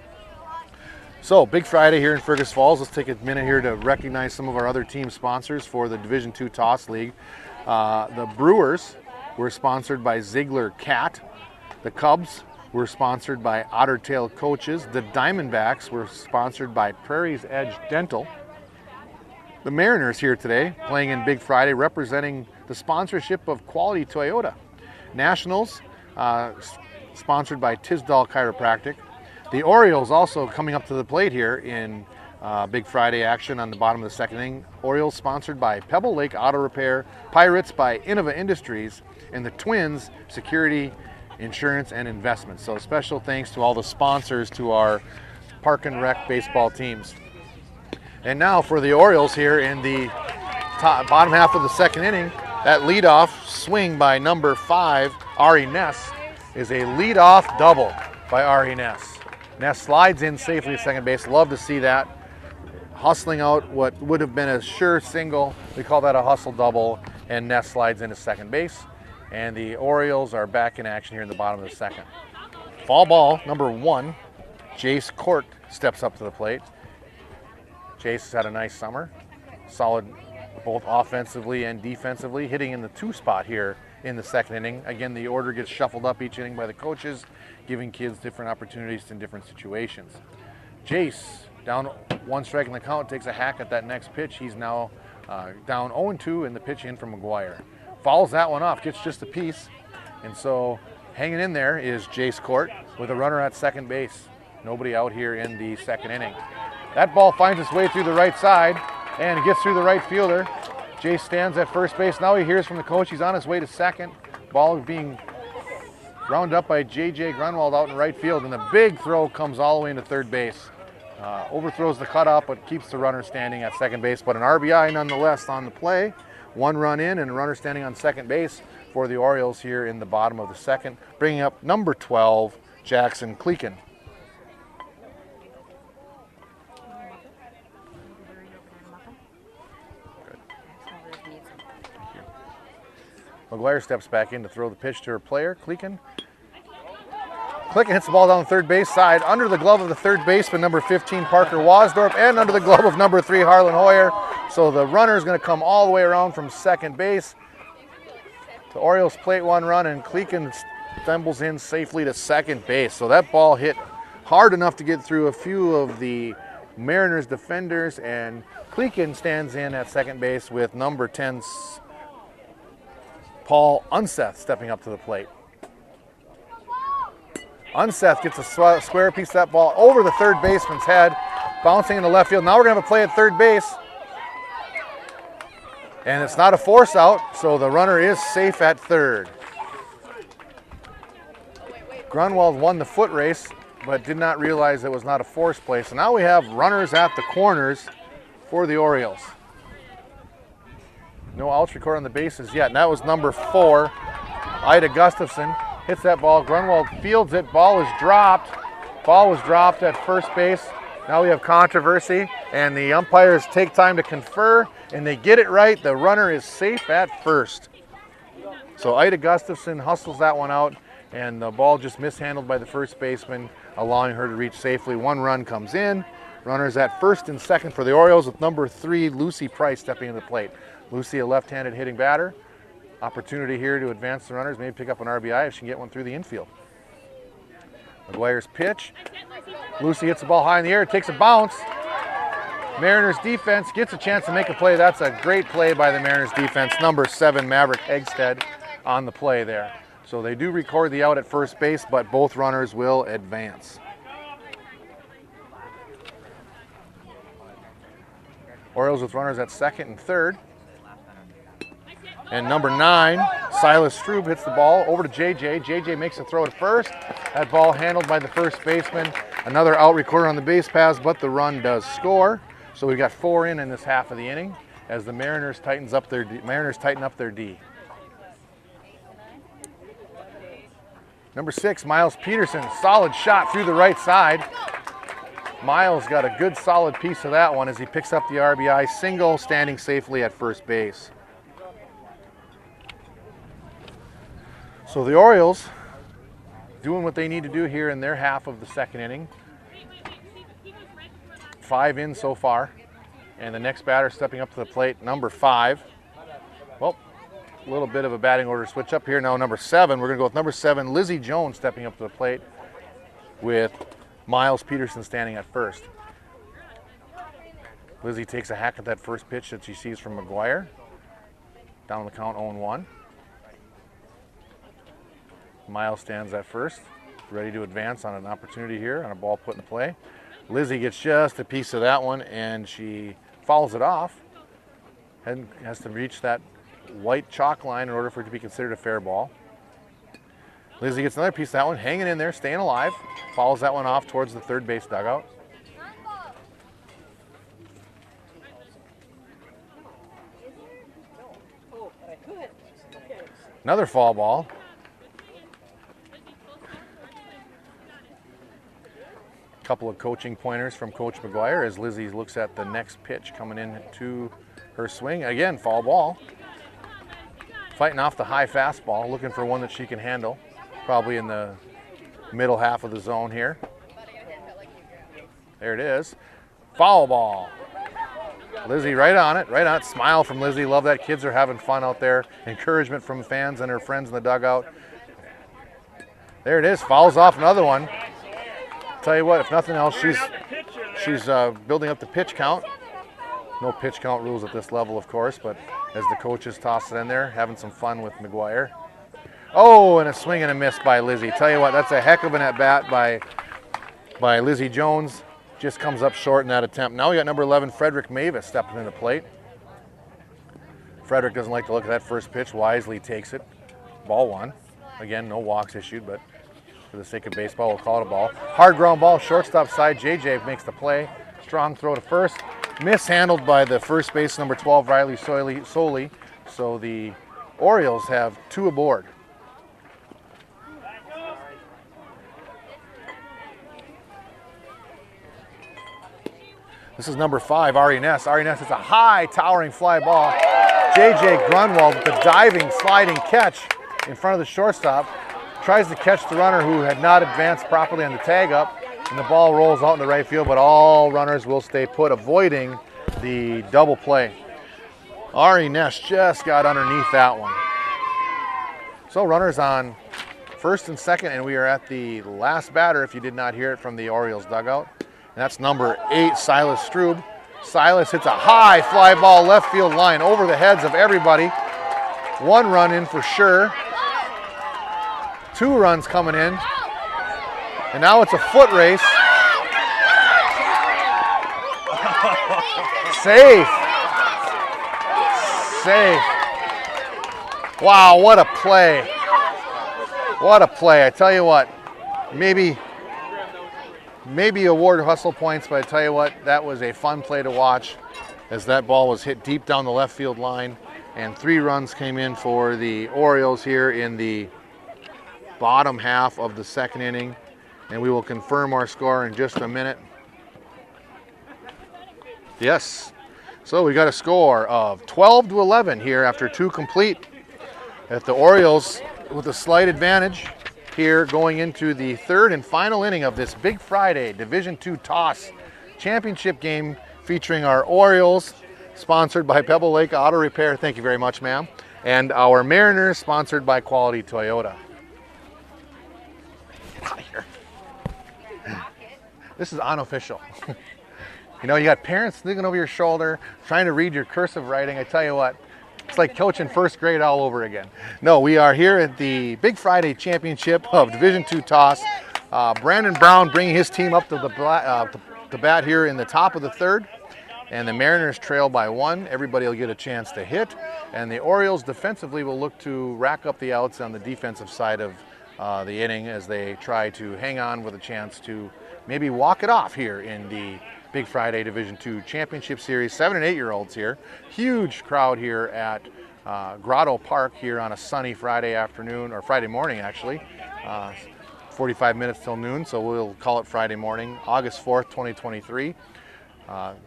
So, Big Friday here in Fergus Falls. Let's take a minute here to recognize some of our other team sponsors for the Division II Toss League. The Brewers were sponsored by Ziegler Cat. The Cubs were sponsored by Ottertail Coaches. The Diamondbacks were sponsored by Prairie's Edge Dental. The Mariners here today, playing in Big Friday, representing the sponsorship of Quality Toyota. Nationals, sponsored by Tisdall Chiropractic. The Orioles also coming up to the plate here in Big Friday action on the bottom of the second inning. Orioles sponsored by Pebble Lake Auto Repair, Pirates by Innova Industries, and the Twins Security, Insurance, and Investments. So special thanks to all the sponsors to our Park and Rec baseball teams. And now for the Orioles here in the bottom half of the second inning, that leadoff swing by number 5, Ari Ness, is a leadoff double by Ari Ness. Ness slides in safely at second base. Love to see that. Hustling out what would have been a sure single. We call that a hustle double, and Ness slides into second base. And the Orioles are back in action here in the bottom of the second. Fall ball, number 1, Jace Court steps up to the plate. Jace has had a nice summer. Solid both offensively and defensively, hitting in the 2 spot here in the second inning. Again, the order gets shuffled up each inning by the coaches, giving kids different opportunities in different situations. Jace, down 1 strike in the count, takes a hack at that next pitch. He's now down 0-2 in the pitch in from McGuire. Fouls that one off, gets just a piece. And so hanging in there is Jace Court with a runner at second base. Nobody out here in the second inning. That ball finds its way through the right side, and it gets through the right fielder. Jay stands at first base. Now he hears from the coach. He's on his way to second. Ball being rounded up by J.J. Grunwald out in right field, and the big throw comes all the way into third base. Overthrows the cutoff, but keeps the runner standing at second base. But an RBI nonetheless on the play. 1 run in and a runner standing on second base for the Orioles here in the bottom of the second, bringing up number 12, Jackson Cleakin. McGuire steps back in to throw the pitch to her player, Cleakin. Cleakin hits the ball down the third base side, under the glove of the third baseman, number 15, Parker Wasdorp, and under the glove of number 3, Harlan Hoyer. So the runner is going to come all the way around from second base. The Orioles plate 1 run, and Cleakin stumbles in safely to second base. So that ball hit hard enough to get through a few of the Mariners defenders, and Cleakin stands in at second base with number 10, Paul Unseth, stepping up to the plate. Unseth gets a square piece of that ball over the third baseman's head, bouncing into left field. Now we're going to have a play at third base. And it's not a force out, so the runner is safe at third. Grunwald won the foot race, but did not realize it was not a force play. So now we have runners at the corners for the Orioles. No outs recorded on the bases yet, and that was number 4, Ida Gustafson. Hits that ball, Grunwald fields it, ball is dropped. Ball was dropped at first base. Now we have controversy, and the umpires take time to confer, and they get it right. The runner is safe at first. So Ida Gustafson hustles that one out, and the ball just mishandled by the first baseman, allowing her to reach safely. 1 run comes in. Runners at first and second for the Orioles, with number 3, Lucy Price, stepping to the plate. Lucy, a left-handed hitting batter. Opportunity here to advance the runners, maybe pick up an RBI if she can get one through the infield. McGuire's pitch. Lucy hits the ball high in the air, takes a bounce. Mariners defense gets a chance to make a play. That's a great play by the Mariners defense. Number 7, Maverick Eggstead, on the play there. So they do record the out at first base, but both runners will advance. Orioles with runners at second and third. And number 9, Silas Strube, hits the ball over to JJ. JJ makes a throw to first. That ball handled by the first baseman. Another out recorded on the base pass, but the run does score. So we've got 4 in this half of the inning as the Mariners tighten up their D. Number 6, Miles Peterson, solid shot through the right side. Miles got a good solid piece of that one as he picks up the RBI single, standing safely at first base. So the Orioles doing what they need to do here in their half of the second inning. 5 in so far. And the next batter stepping up to the plate, number 5. Well, a little bit of a batting order switch up here. Now number 7, we're going to go with number 7, Lizzie Jones, stepping up to the plate with Miles Peterson standing at first. Lizzie takes a hack at that first pitch that she sees from McGuire. Down the count, 0-1. Miles stands at first, ready to advance on an opportunity here, on a ball put in play. Lizzie gets just a piece of that one, and she fouls it off and has to reach that white chalk line in order for it to be considered a fair ball. Lizzie gets another piece of that one, hanging in there, staying alive, fouls that one off towards the third base dugout. Another foul ball. Couple of coaching pointers from Coach McGuire as Lizzie looks at the next pitch coming in to her swing. Again, foul ball. Fighting off the high fastball, looking for one that she can handle. Probably in the middle half of the zone here. There it is. Foul ball. Lizzie right on it, right on it. Smile from Lizzie. Love that kids are having fun out there. Encouragement from fans and her friends in the dugout. There it is. Fouls off another one. Tell you what, if nothing else, she's building up the pitch count. No pitch count rules at this level, of course, but as the coaches toss it in there, having some fun with McGuire. Oh, and a swing and a miss by Lizzie. Tell you what, that's a heck of an at-bat by Lizzie Jones. Just comes up short in that attempt. Now we got number 11, Frederick Mavis, stepping in the plate. Frederick doesn't like to look at that first pitch, wisely takes it. Ball one. Again, no walks issued, but for the sake of baseball, we'll call it a ball. Hard ground ball, shortstop side. JJ makes the play. Strong throw to first. Mishandled by the first base, number 12, Riley Soley. So the Orioles have 2 aboard. This is number 5, Ari Ness. Ari Ness is a high, towering fly ball. JJ Grunwald with the diving, sliding catch in front of the shortstop. Tries to catch the runner who had not advanced properly on the tag up, and the ball rolls out in the right field, but all runners will stay put, avoiding the double play. Ari Ness just got underneath that one. So runners on first and second, and we are at the last batter, if you did not hear it from the Orioles dugout. And that's number 8, Silas Strube. Silas hits a high fly ball left field line over the heads of everybody. 1 run in for sure. 2 runs coming in. And now it's a foot race. Safe. Safe. Wow, what a play. What a play. I tell you what, maybe award hustle points, but I tell you what, that was a fun play to watch as that ball was hit deep down the left field line, and 3 runs came in for the Orioles here in the bottom half of the second inning, and we will confirm our score in just a minute. Yes, so we got a score of 12-11 here after 2 complete, at the Orioles with a slight advantage here going into the 3rd and final inning of this Big Friday Division II Toss Championship game featuring our Orioles, sponsored by Pebble Lake Auto Repair. Thank you very much, ma'am. And our Mariners, sponsored by Quality Toyota. Get out of here. This is unofficial. You know, you got parents looking over your shoulder, trying to read your cursive writing. I tell you what, it's like coaching first grade all over again. No, we are here at the Big Friday Championship of Division II Toss. Brandon Brown bringing his team up to the bat here in the top of the 3rd. And the Mariners trail by 1. Everybody will get a chance to hit. And the Orioles defensively will look to rack up the outs on the defensive side of the inning as they try to hang on with a chance to maybe walk it off here in the Big Friday Division II Championship Series. 7- and 8-year-olds here. Huge crowd here at Grotto Park here on a sunny Friday afternoon, or Friday morning actually. 45 minutes till noon, so we'll call it Friday morning, August 4th, 2023.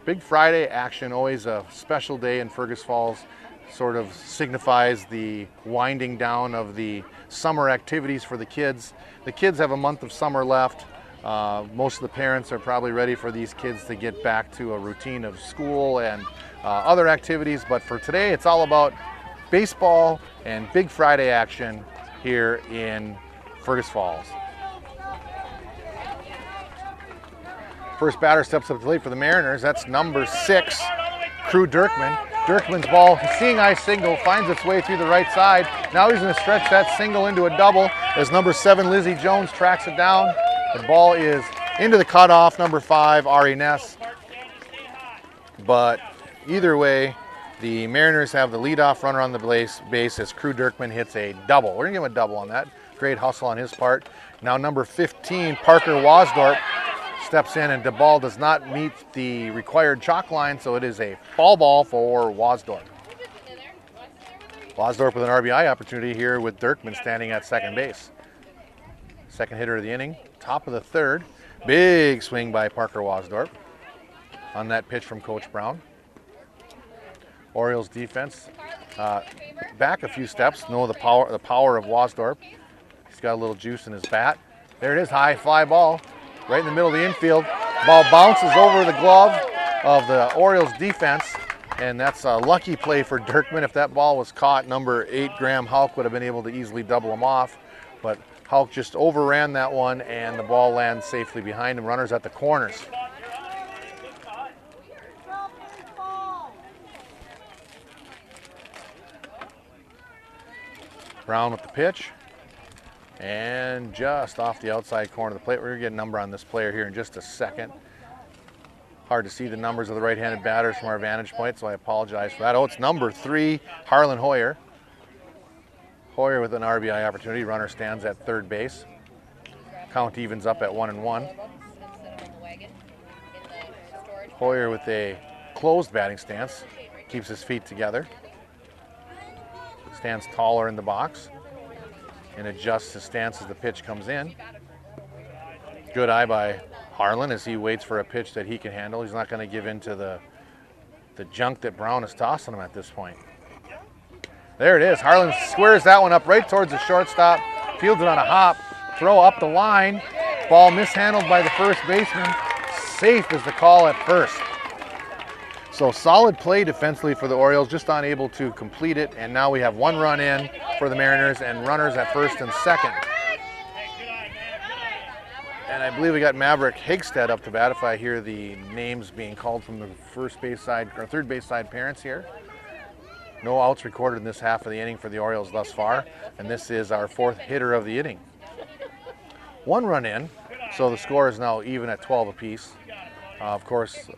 Big Friday action, always a special day in Fergus Falls. Sort of signifies the winding down of the summer activities for the kids. The kids have a month of summer left. Most of the parents are probably ready for these kids to get back to a routine of school and other activities, but for today it's all about baseball and Big Friday action here in Fergus Falls. First batter steps up to the plate for the Mariners. That's number 6, Crew Dirkman. Dirkman's ball, seeing eye single, finds its way through the right side. Now he's going to stretch that single into a double as number 7, Lizzie Jones, tracks it down. The ball is into the cutoff, number 5, Ari Ness. But either way, the Mariners have the leadoff runner on the base as Crew Dirkman hits a double. We're going to give him a double on that. Great hustle on his part. Now number 15, Parker Wasdorp, steps in, and the ball does not meet the required chalk line, so it is a foul ball for Wasdorp. Wasdorp with an RBI opportunity here with Dirkman standing at second base. Second hitter of the inning, top of the 3rd. Big swing by Parker Wasdorp on that pitch from Coach Brown. Orioles defense back a few steps. Know the power of Wasdorp. He's got a little juice in his bat. There it is, high fly ball. Right in the middle of the infield. Ball bounces over the glove of the Orioles defense, and that's a lucky play for Dirkman. If that ball was caught, number 8, Graham Houck, would have been able to easily double him off, but Houck just overran that one, and the ball lands safely behind him. Runners at the corners. Brown with the pitch. And just off the outside corner of the plate. We're going to get a number on this player here in just a second. Hard to see the numbers of the right-handed batters from our vantage point, so I apologize for that. Oh, it's number 3, Harlan Hoyer. Hoyer with an RBI opportunity. Runner stands at third base. Count evens up at 1-1. Hoyer with a closed batting stance. Keeps his feet together. Stands taller in the box and adjusts his stance as the pitch comes in. Good eye by Harlan as he waits for a pitch that he can handle. He's not going to give in to the junk that Brown is tossing him at this point. There it is. Harlan squares that one up right towards the shortstop. Fields it on a hop. Throw up the line. Ball mishandled by the first baseman. Safe is the call at first. So solid play defensively for the Orioles, just unable to complete it. And now we have 1 run in for the Mariners and runners at first and second. And I believe we got Maverick Hagstead up to bat if I hear the names being called from the first base side or third base side parents here. No outs recorded in this half of the inning for the Orioles thus far, and this is our 4th hitter of the inning. 1 run in, so the score is now even at 12 apiece. Of course,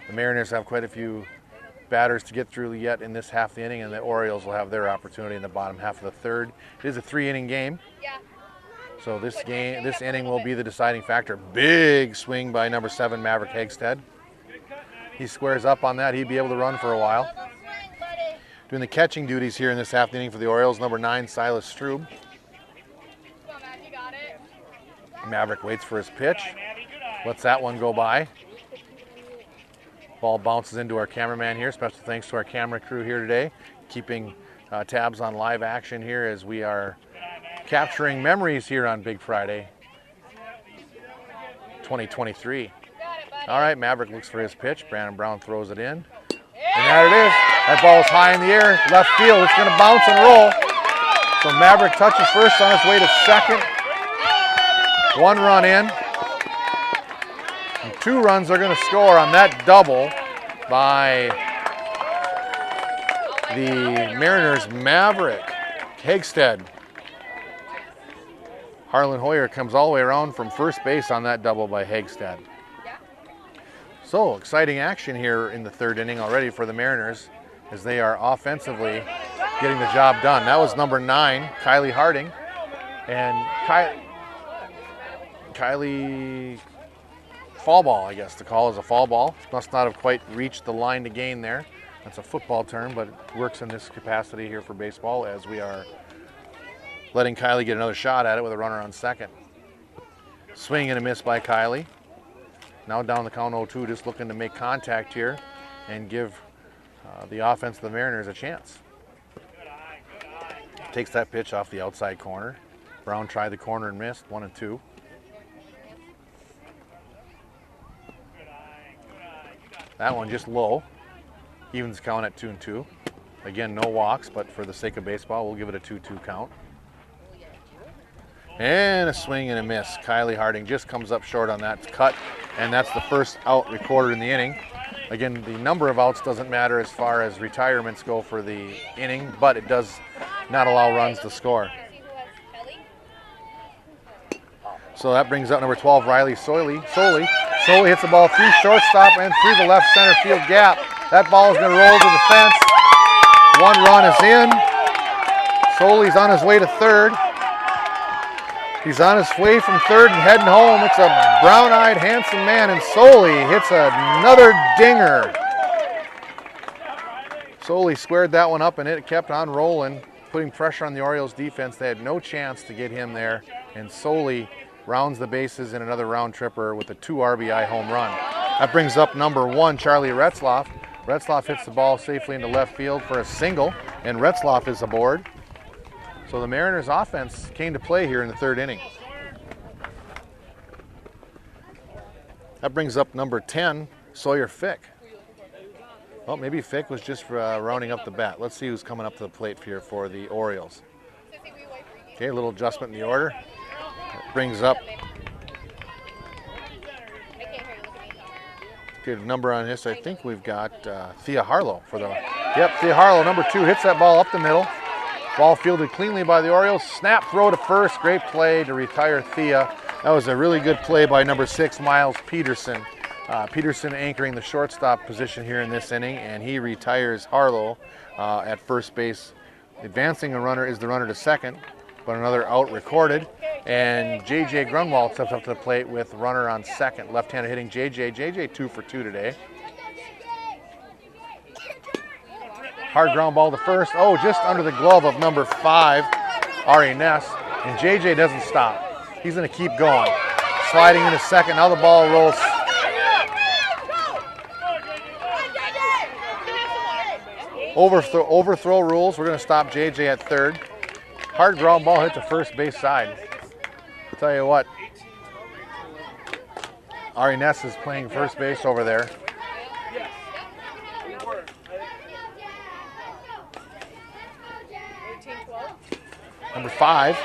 the Mariners have quite a few batters to get through yet in this half of the inning, and the Orioles will have their opportunity in the bottom half of the third. It is a 3-inning game. So this inning will be the deciding factor. Big swing by number 7, Maverick Hagstead. He squares up on that. He'd be able to run for a while. Doing the catching duties here in this half inning for the Orioles, number 9, Silas Strube. Maverick waits for his pitch. Lets that one go by. Ball bounces into our cameraman here. Special thanks to our camera crew here today, keeping tabs on live action here as we are capturing memories here on Big Friday 2023. All right, Maverick looks for his pitch. Brandon Brown throws it in. And there it is. That ball's high in the air, left field. It's going to bounce and roll. So Maverick touches first on his way to second. 1 run in. And 2 runs are going to score on that double by the Mariners' Maverick Hagstead. Harlan Hoyer comes all the way around from first base on that double by Hagstead. So exciting action here in the 3rd inning already for the Mariners as they are offensively getting the job done. That was number 9, Kylie Harding. And Kylie fall ball, I guess the call is a fall ball. Must not have quite reached the line to gain there. That's a football term, but it works in this capacity here for baseball as we are letting Kylie get another shot at it with a runner on second. Swing and a miss by Kylie. Now down the count 0-2, just looking to make contact here and give the offense of the Mariners a chance. Takes that pitch off the outside corner. Brown tried the corner and missed, 1-2. That one just low. Evens count at 2-2. Again, no walks, but for the sake of baseball, we'll give it a 2-2 count. And a swing and a miss. Kylie Harding just comes up short on that cut, and that's the first out recorded in the inning. Again, the number of outs doesn't matter as far as retirements go for the inning, but it does not allow runs to score. So that brings up number 12, Riley Soley. Soley hits the ball through shortstop and through the left center field gap. That ball is going to roll to the fence. 1 run is in. Soley's on his way to third. He's on his way from third and heading home. It's a brown-eyed, handsome man, and Soley hits another dinger. Soley squared that one up, and it kept on rolling, putting pressure on the Orioles defense. They had no chance to get him there, and Soley rounds the bases in another round tripper with a 2 RBI home run. That brings up number 1, Charlie Retzloff. Retzloff hits the ball safely into left field for a single, and Retzloff is aboard. So the Mariners offense came to play here in the 3rd inning. That brings up number 10, Sawyer Fick. Well, maybe Fick was just rounding up the bat. Let's see who's coming up to the plate here for the Orioles. Okay, a little adjustment in the order. That brings up, okay, the number on this, I think we've got Thea Harlow for the, yep, Thea Harlow, number 2, hits that ball up the middle. Ball fielded cleanly by the Orioles. Snap throw to first. Great play to retire Thea. That was a really good play by number 6, Miles Peterson. Peterson anchoring the shortstop position here in this inning, and he retires Harlow at first base. Advancing a runner is the runner to second, but another out recorded. And J.J. Grunwald steps up to the plate with runner on second. Left-handed hitting J.J. J.J. 2 for 2 today. Hard ground ball to first. Oh, just under the glove of number 5, Ari Ness. And J.J. doesn't stop. He's going to keep going. Sliding into second. Now the ball rolls. Overthrow rules. We're going to stop J.J. at third. Hard ground ball hit to first base side. I'll tell you what. Ari Ness is playing first base over there. Number 5,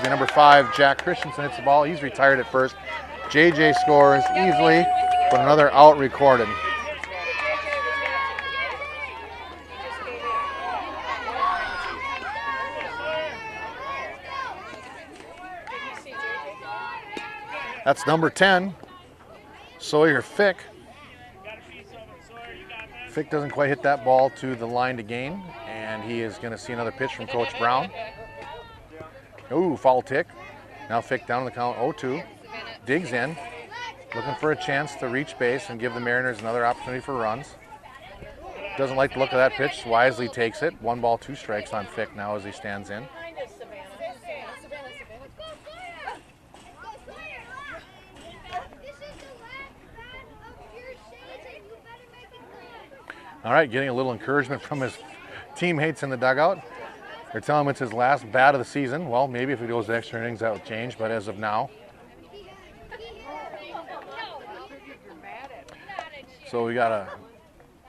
number 5, Jack Christensen hits the ball. He's retired at first. JJ scores easily, but another out recorded. That's number 10, Sawyer Fick. Fick doesn't quite hit that ball to the line to gain, and he is going to see another pitch from Coach Brown. Ooh, foul tick. Now Fick down on the count 0-2. Digs in, looking for a chance to reach base and give the Mariners another opportunity for runs. Doesn't like the look of that pitch, wisely takes it. 1 ball, 2 strikes on Fick now as he stands in. All right, getting a little encouragement from his teammates in the dugout. They're telling him it's his last bat of the season. Well, maybe if he goes to extra innings, that will change, but as of now. So we got a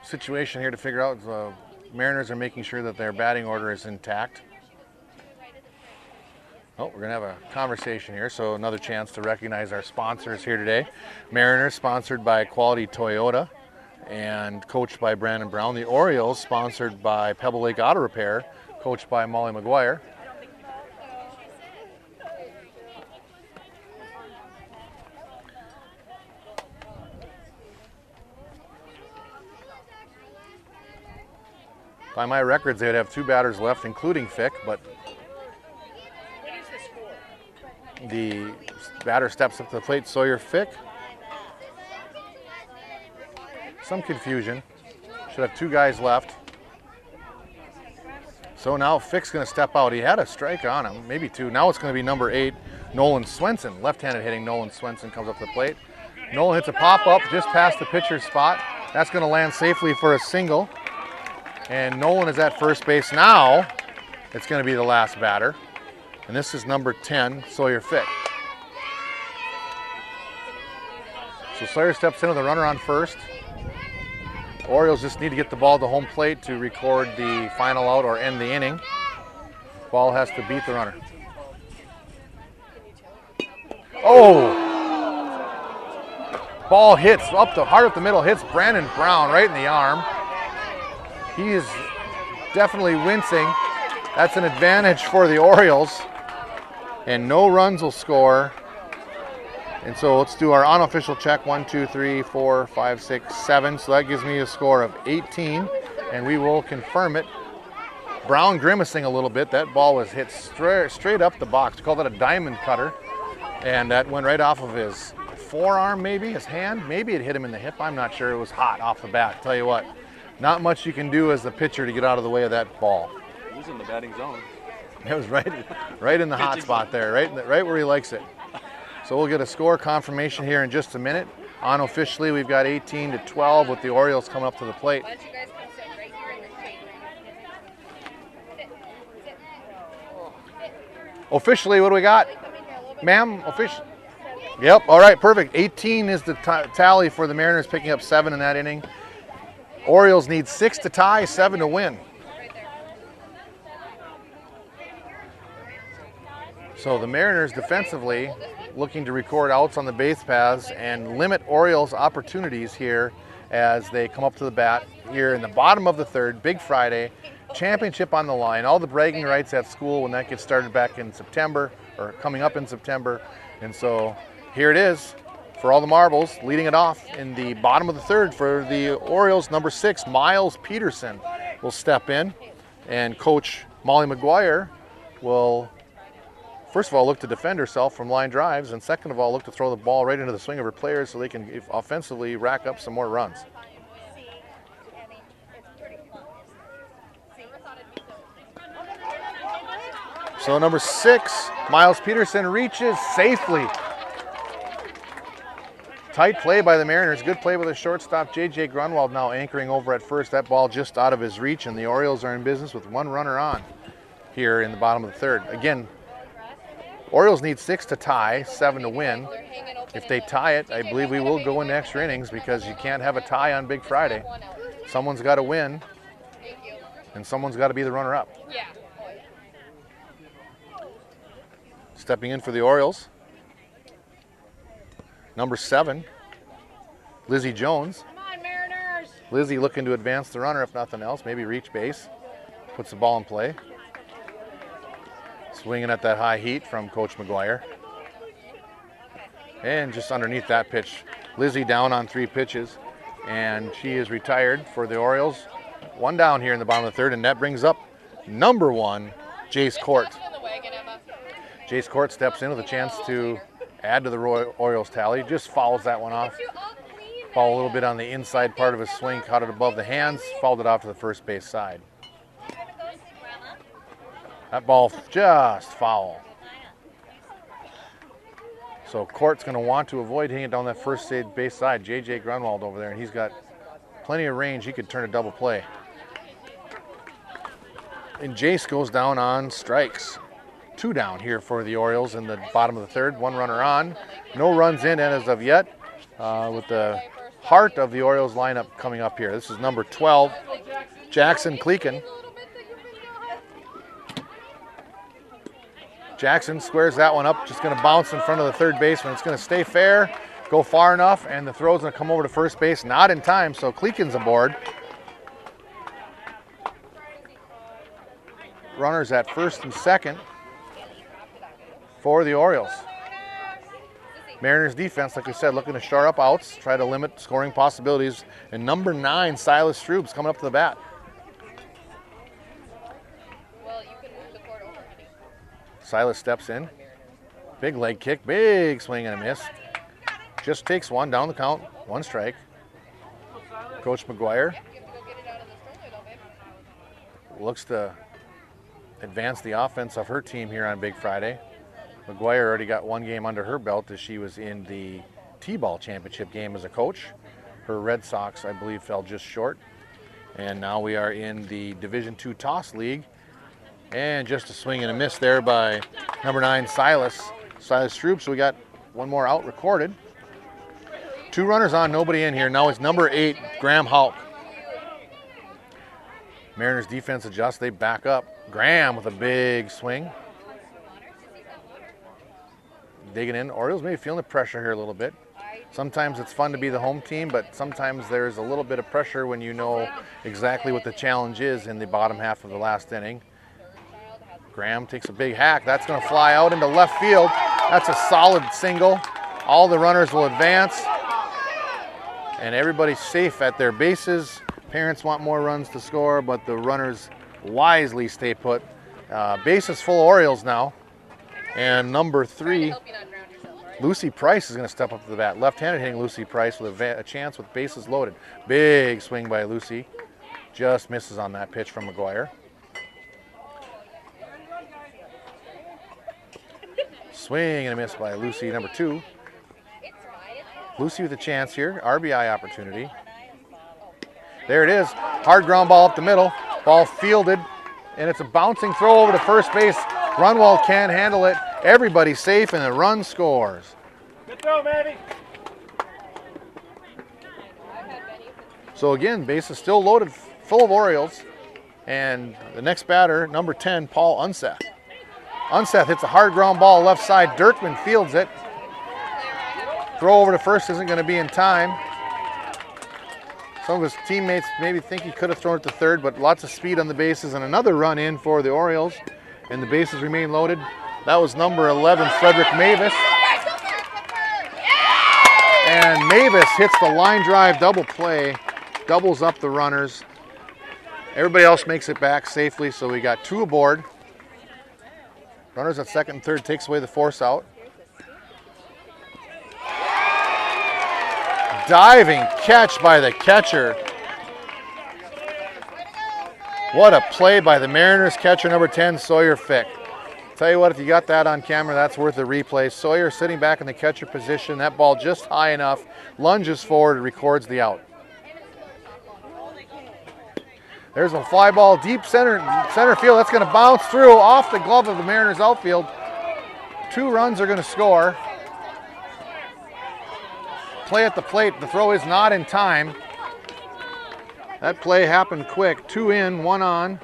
situation here to figure out. The Mariners are making sure that their batting order is intact. Oh, we're going to have a conversation here, so another chance to recognize our sponsors here today. Mariners, sponsored by Quality Toyota and coached by Brandon Brown. The Orioles, sponsored by Pebble Lake Auto Repair, coached by Molly McGuire. By my records, they would have 2 batters left, including Fick, but the batter steps up to the plate, Sawyer Fick. Some confusion. Should have 2 guys left. So now Fick's going to step out. He had a strike on him, maybe 2. Now it's going to be number 8, Nolan Swenson. Left-handed hitting Nolan Swenson comes up to the plate. Nolan hits a pop-up just past the pitcher's spot. That's going to land safely for a single. And Nolan is at first base now. It's going to be the last batter. And this is number 10, Sawyer Fick. So Sawyer steps in with a runner on first. Orioles just need to get the ball to home plate to record the final out or end the inning. Ball has to beat the runner. Oh! Ball hits up the hard up the middle, hits Brandon Brown right in the arm. He is definitely wincing. That's an advantage for the Orioles. And no runs will score. And so let's do our unofficial check. 1, 2, 3, 4, 5, 6, 7. So that gives me a score of 18. And we will confirm it. Brown grimacing a little bit. That ball was hit straight up the box. We call that a diamond cutter. And that went right off of his forearm, maybe, his hand. Maybe it hit him in the hip. I'm not sure. It was hot off the bat. Tell you what, not much you can do as the pitcher to get out of the way of that ball. He was in the batting zone. It was right in the hot spot there, right where he likes it. So we'll get a score confirmation here in just a minute. Unofficially, we've got 18-12 with the Orioles coming up to the plate. Why don't you guys come sit right here in this shade? Sit. Officially, what do we got? Ma'am, official. Yep, all right, perfect. 18 is the tally for the Mariners, picking up 7 in that inning. Orioles need 6 to tie, 7 to win. So the Mariners defensively looking to record outs on the base paths and limit Orioles' opportunities here as they come up to the bat here in the bottom of the third. Big Friday, championship on the line. All the bragging rights at school when that gets started back in September, or coming up in September. And so here it is, for all the marbles, leading it off in the bottom of the third for the Orioles, number 6, Miles Peterson will step in, and Coach Molly McGuire will, first of all, look to defend herself from line drives, and second of all, look to throw the ball right into the swing of her players so they can offensively rack up some more runs. So number 6, Miles Peterson reaches safely. Tight play by the Mariners. Good play by the shortstop, J.J. Grunwald, now anchoring over at first. That ball just out of his reach, and the Orioles are in business with one runner on here in the bottom of the third. Again, Orioles need 6 to tie, 7 to win. If they tie it, I believe we will go into extra innings because you can't have a tie on Big Friday. Someone's got to win, and someone's got to be the runner-up. Stepping in for the Orioles, number 7, Lizzie Jones. Come on, Mariners. Lizzie looking to advance the runner, if nothing else, maybe reach base. Puts the ball in play. Swinging at that high heat from Coach McGuire. And just underneath that pitch, Lizzie down on 3 pitches, and she is retired for the Orioles. One down here in the bottom of the third, and that brings up number 1, Jace Court. Jace Court steps in with a chance to add to the Orioles tally. Just fouls that one off. Ball a little bit on the inside part of his swing, caught it above the hands, fouled it off to the first base side. That ball just foul. So Court's going to want to avoid hitting it down that first base side. J.J. Grunwald over there, and he's got plenty of range. He could turn a double play. And Jace goes down on strikes. 2 down here for the Orioles in the bottom of the third. 1 runner on. No runs in as of yet, with the heart of the Orioles lineup coming up here. This is number 12, Jackson Cleakin. Jackson squares that one up, just going to bounce in front of the third baseman. It's going to stay fair, go far enough, and the throw's going to come over to first base. Not in time, so Cleakin's aboard. Runners at first and second for the Orioles. Mariners defense, like we said, looking to shore up outs, try to limit scoring possibilities. And number 9, Silas Stroob's coming up to the bat. Silas steps in. Big leg kick, big swing and a miss. Just takes 1 down the count, 1 strike. Coach McGuire looks to advance the offense of her team here on Big Friday. McGuire already got 1 game under her belt as she was in the T-ball championship game as a coach. Her Red Sox, I believe, fell just short. And now we are in the Division II Toss League. And just a swing and a miss there by number 9, Silas Stroob. So we got 1 more out recorded. 2 runners on, nobody in here. Now it's number 8, Graham Hulk. Mariners defense adjusts, they back up. Graham with a big swing. Digging in. Orioles maybe feeling the pressure here a little bit. Sometimes it's fun to be the home team, but sometimes there's a little bit of pressure when you know exactly what the challenge is in the bottom half of the last inning. Graham takes a big hack. That's going to fly out into left field. That's a solid single. All the runners will advance, and everybody's safe at their bases. Parents want more runs to score, but the runners wisely stay put. Bases full of Orioles now. And number 3, Lucy Price is going to step up to the bat. Left-handed hitting Lucy Price with a chance with bases loaded. Big swing by Lucy. Just misses on that pitch from McGuire. Swing and a miss by Lucy, number 2. Lucy with a chance here. RBI opportunity. There it is. Hard ground ball up the middle. Ball fielded. And it's a bouncing throw over to first base. Grunwald can't handle it. Everybody's safe, and the run scores. Good throw, Maddie. So again, base is still loaded, full of Orioles. And the next batter, number 10, Paul Unseth. Unseth hits a hard ground ball left side. Dirkman fields it. Throw over to first isn't going to be in time. Some of his teammates maybe think he could have thrown it to third, but lots of speed on the bases, and another run in for the Orioles. And the bases remain loaded. That was number 11, Frederick Mavis. And Mavis hits the line drive double play, doubles up the runners. Everybody else makes it back safely, so we got 2 aboard. Runners at second and third, takes away the force out. Diving catch by the catcher. What a play by the Mariners catcher, number 10, Sawyer Fick. Tell you what, if you got that on camera, that's worth a replay. Sawyer sitting back in the catcher position, that ball just high enough, lunges forward and records the out. There's a fly ball deep center field. That's going to bounce through off the glove of the Mariners outfield. 2 runs are going to score. Play at the plate. The throw is not in time. That play happened quick. 2 in, 1 on.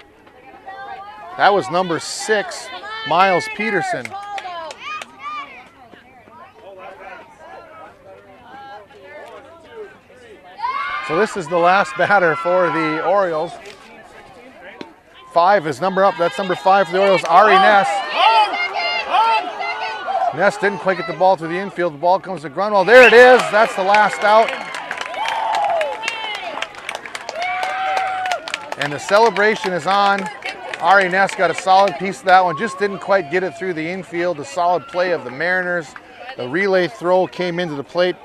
That was number 6, Miles Peterson. So this is the last batter for the Orioles. 5 is number up. That's number 5 for the Orioles, Ari Ness. Ness didn't quite get the ball to the infield. The ball comes to Grunwald. There it is. That's the last out. And the celebration is on. Ari Ness got a solid piece of that one. Just didn't quite get it through the infield. The solid play of the Mariners. The relay throw came into the plate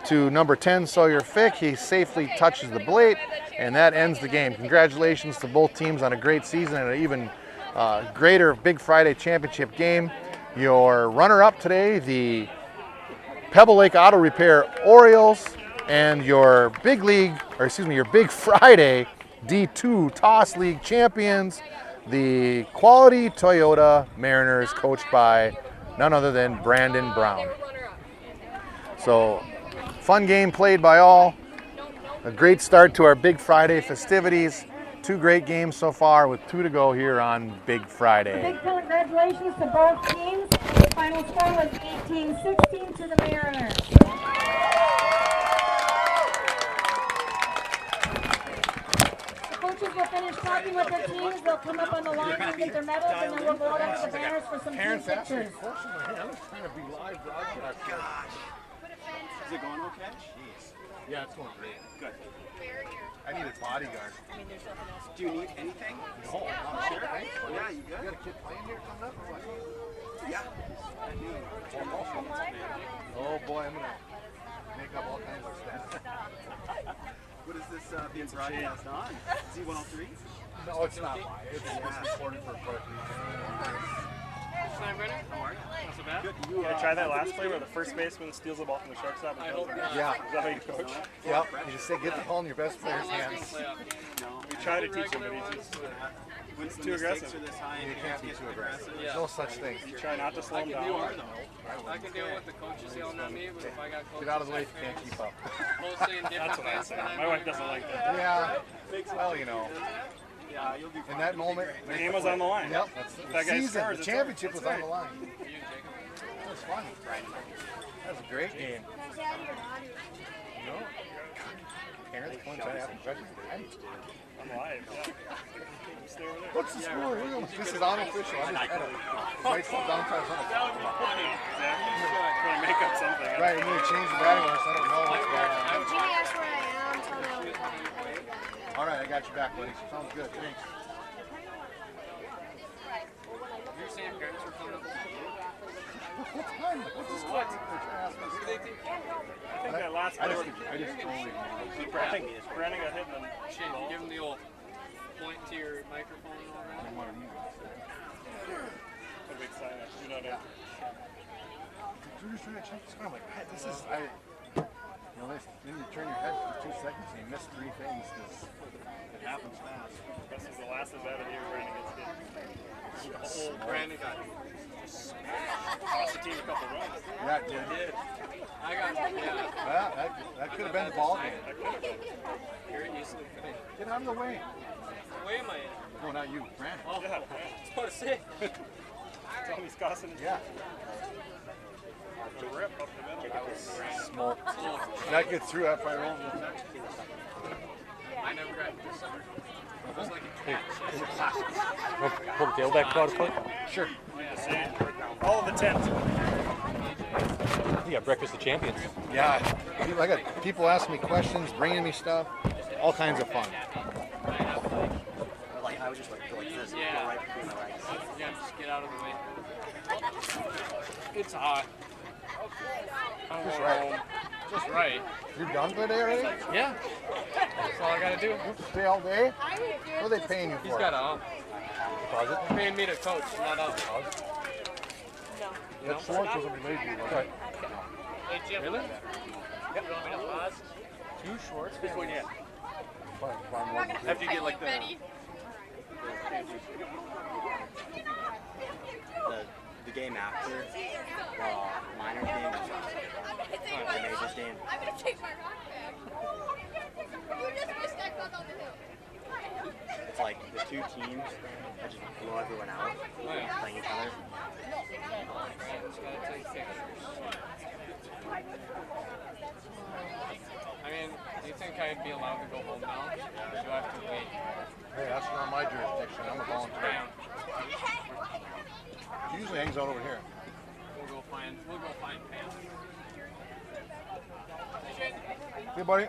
to number 10, Sawyer Fick. He safely touches the plate, and that ends the game. Congratulations to both teams on a great season and an even greater Big Friday championship game. Your runner-up today, the Pebble Lake Auto Repair Orioles, and your your Big Friday D2 Toss League champions, the Quality Toyota Mariners, coached by none other than Brandon Brown. So, fun game played by all. A great start to our Big Friday festivities. 2 great games so far with 2 to go here on Big Friday. Big congratulations to both teams. The final score was 18-16 to the Mariners. The coaches will finish talking with their teams. They'll come up on the line and get their medals, and then we'll go up to the banners for some team pictures. Is it going okay? Yeah, it's going great. Good. I need a bodyguard. Do you need anything? No, I'm sure. Yeah, you good? You got a kid playing here coming up or what? Yeah. Oh boy, I'm gonna make up all kinds of stuff. What is this being broadcast on? Z103? No, it's not live. It's recorded for quite a few. Good. You try that last play where the first baseman steals the ball from the shortstop and throws it. Yeah. Is that how you coach? Yep. You just say get the ball in your best player's hands. We try to teach him, but he's just When the too aggressive. mistakes are this high and You can't be get too aggressive. aggressive. There's no such thing. you try not to slow him down. I can deal with the coaches yelling at me, but if I got coaches Get out of the way if you can't keep up. both saying different That's what I things, say. then I'm My wife doesn't like that. Yeah. Well, you know, Yeah, you'll be in that moment, The game was on the line. yep, that's If the that guy season. scores, The it's championship over. was on the line. That was fun. That was a great game. No. Parents, one try to ask questions. I'm live. Yeah. Stay over there. What's the score? This is unofficial. I just had to write some downtown. Exactly. Trying to make up something. Right, and you change the batting order, so I don't know what's going on. Jimmy asked where I am. Tell me I'll be fine. All right, I got you back, buddy. Sounds good. Thanks. You're saying parents were coming up with What's time? What's the score? I think that last I play, just totally. I think Brandon got hit in the shit, you give them the old point to your microphone and all that. big sign. You know that. You're just trying to check the score. I'm like, "Hey, this is, you know, then you turn your head for 2 seconds and you miss 3 things because it happens fast. This is the last is out of here. Brandon gets hit. Brandon got Cost the team a couple runs. Yeah, it did. I got Well, that could have been the ball game. very easily. Get out of the way. Where am I in? No, not you, Brandon. Oh, Yeah. that's what I say. Tell him he's costing his Yeah. to rip up the middle. That was smoke. That gets through that fire roll. I never got this summer. It was like a cat. Pull the tailback out of play. Sure. See? All of the tent. You got breakfast of champions. Yeah, I got people asking me questions, bringing me stuff, all kinds of fun. Like I would just like go like this, Yeah. go right between my legs. Yeah, just get out of the way. It's hot. Just right. Just right. You're done for the day already? Yeah. That's all I gotta do. Stay all day? What are they paying you for? He's got a deposit. They're paying me to coach, not up. That Schwartz was amazing. Right. Hey, Jim. Really? Yep. You want me to pause? 2 shorts? Which one yet? After you get like the The game after minor game, the majors game. I'm gonna take my rock back. You just missed that on the hill. It's like the two teams that just blow everyone out, playing each other. I mean, do you think I'd be allowed to go home now? Or do I have to wait? Hey, that's not my jurisdiction. I'm a volunteer. She usually hangs out over here. We'll go find Pam. Hey, buddy.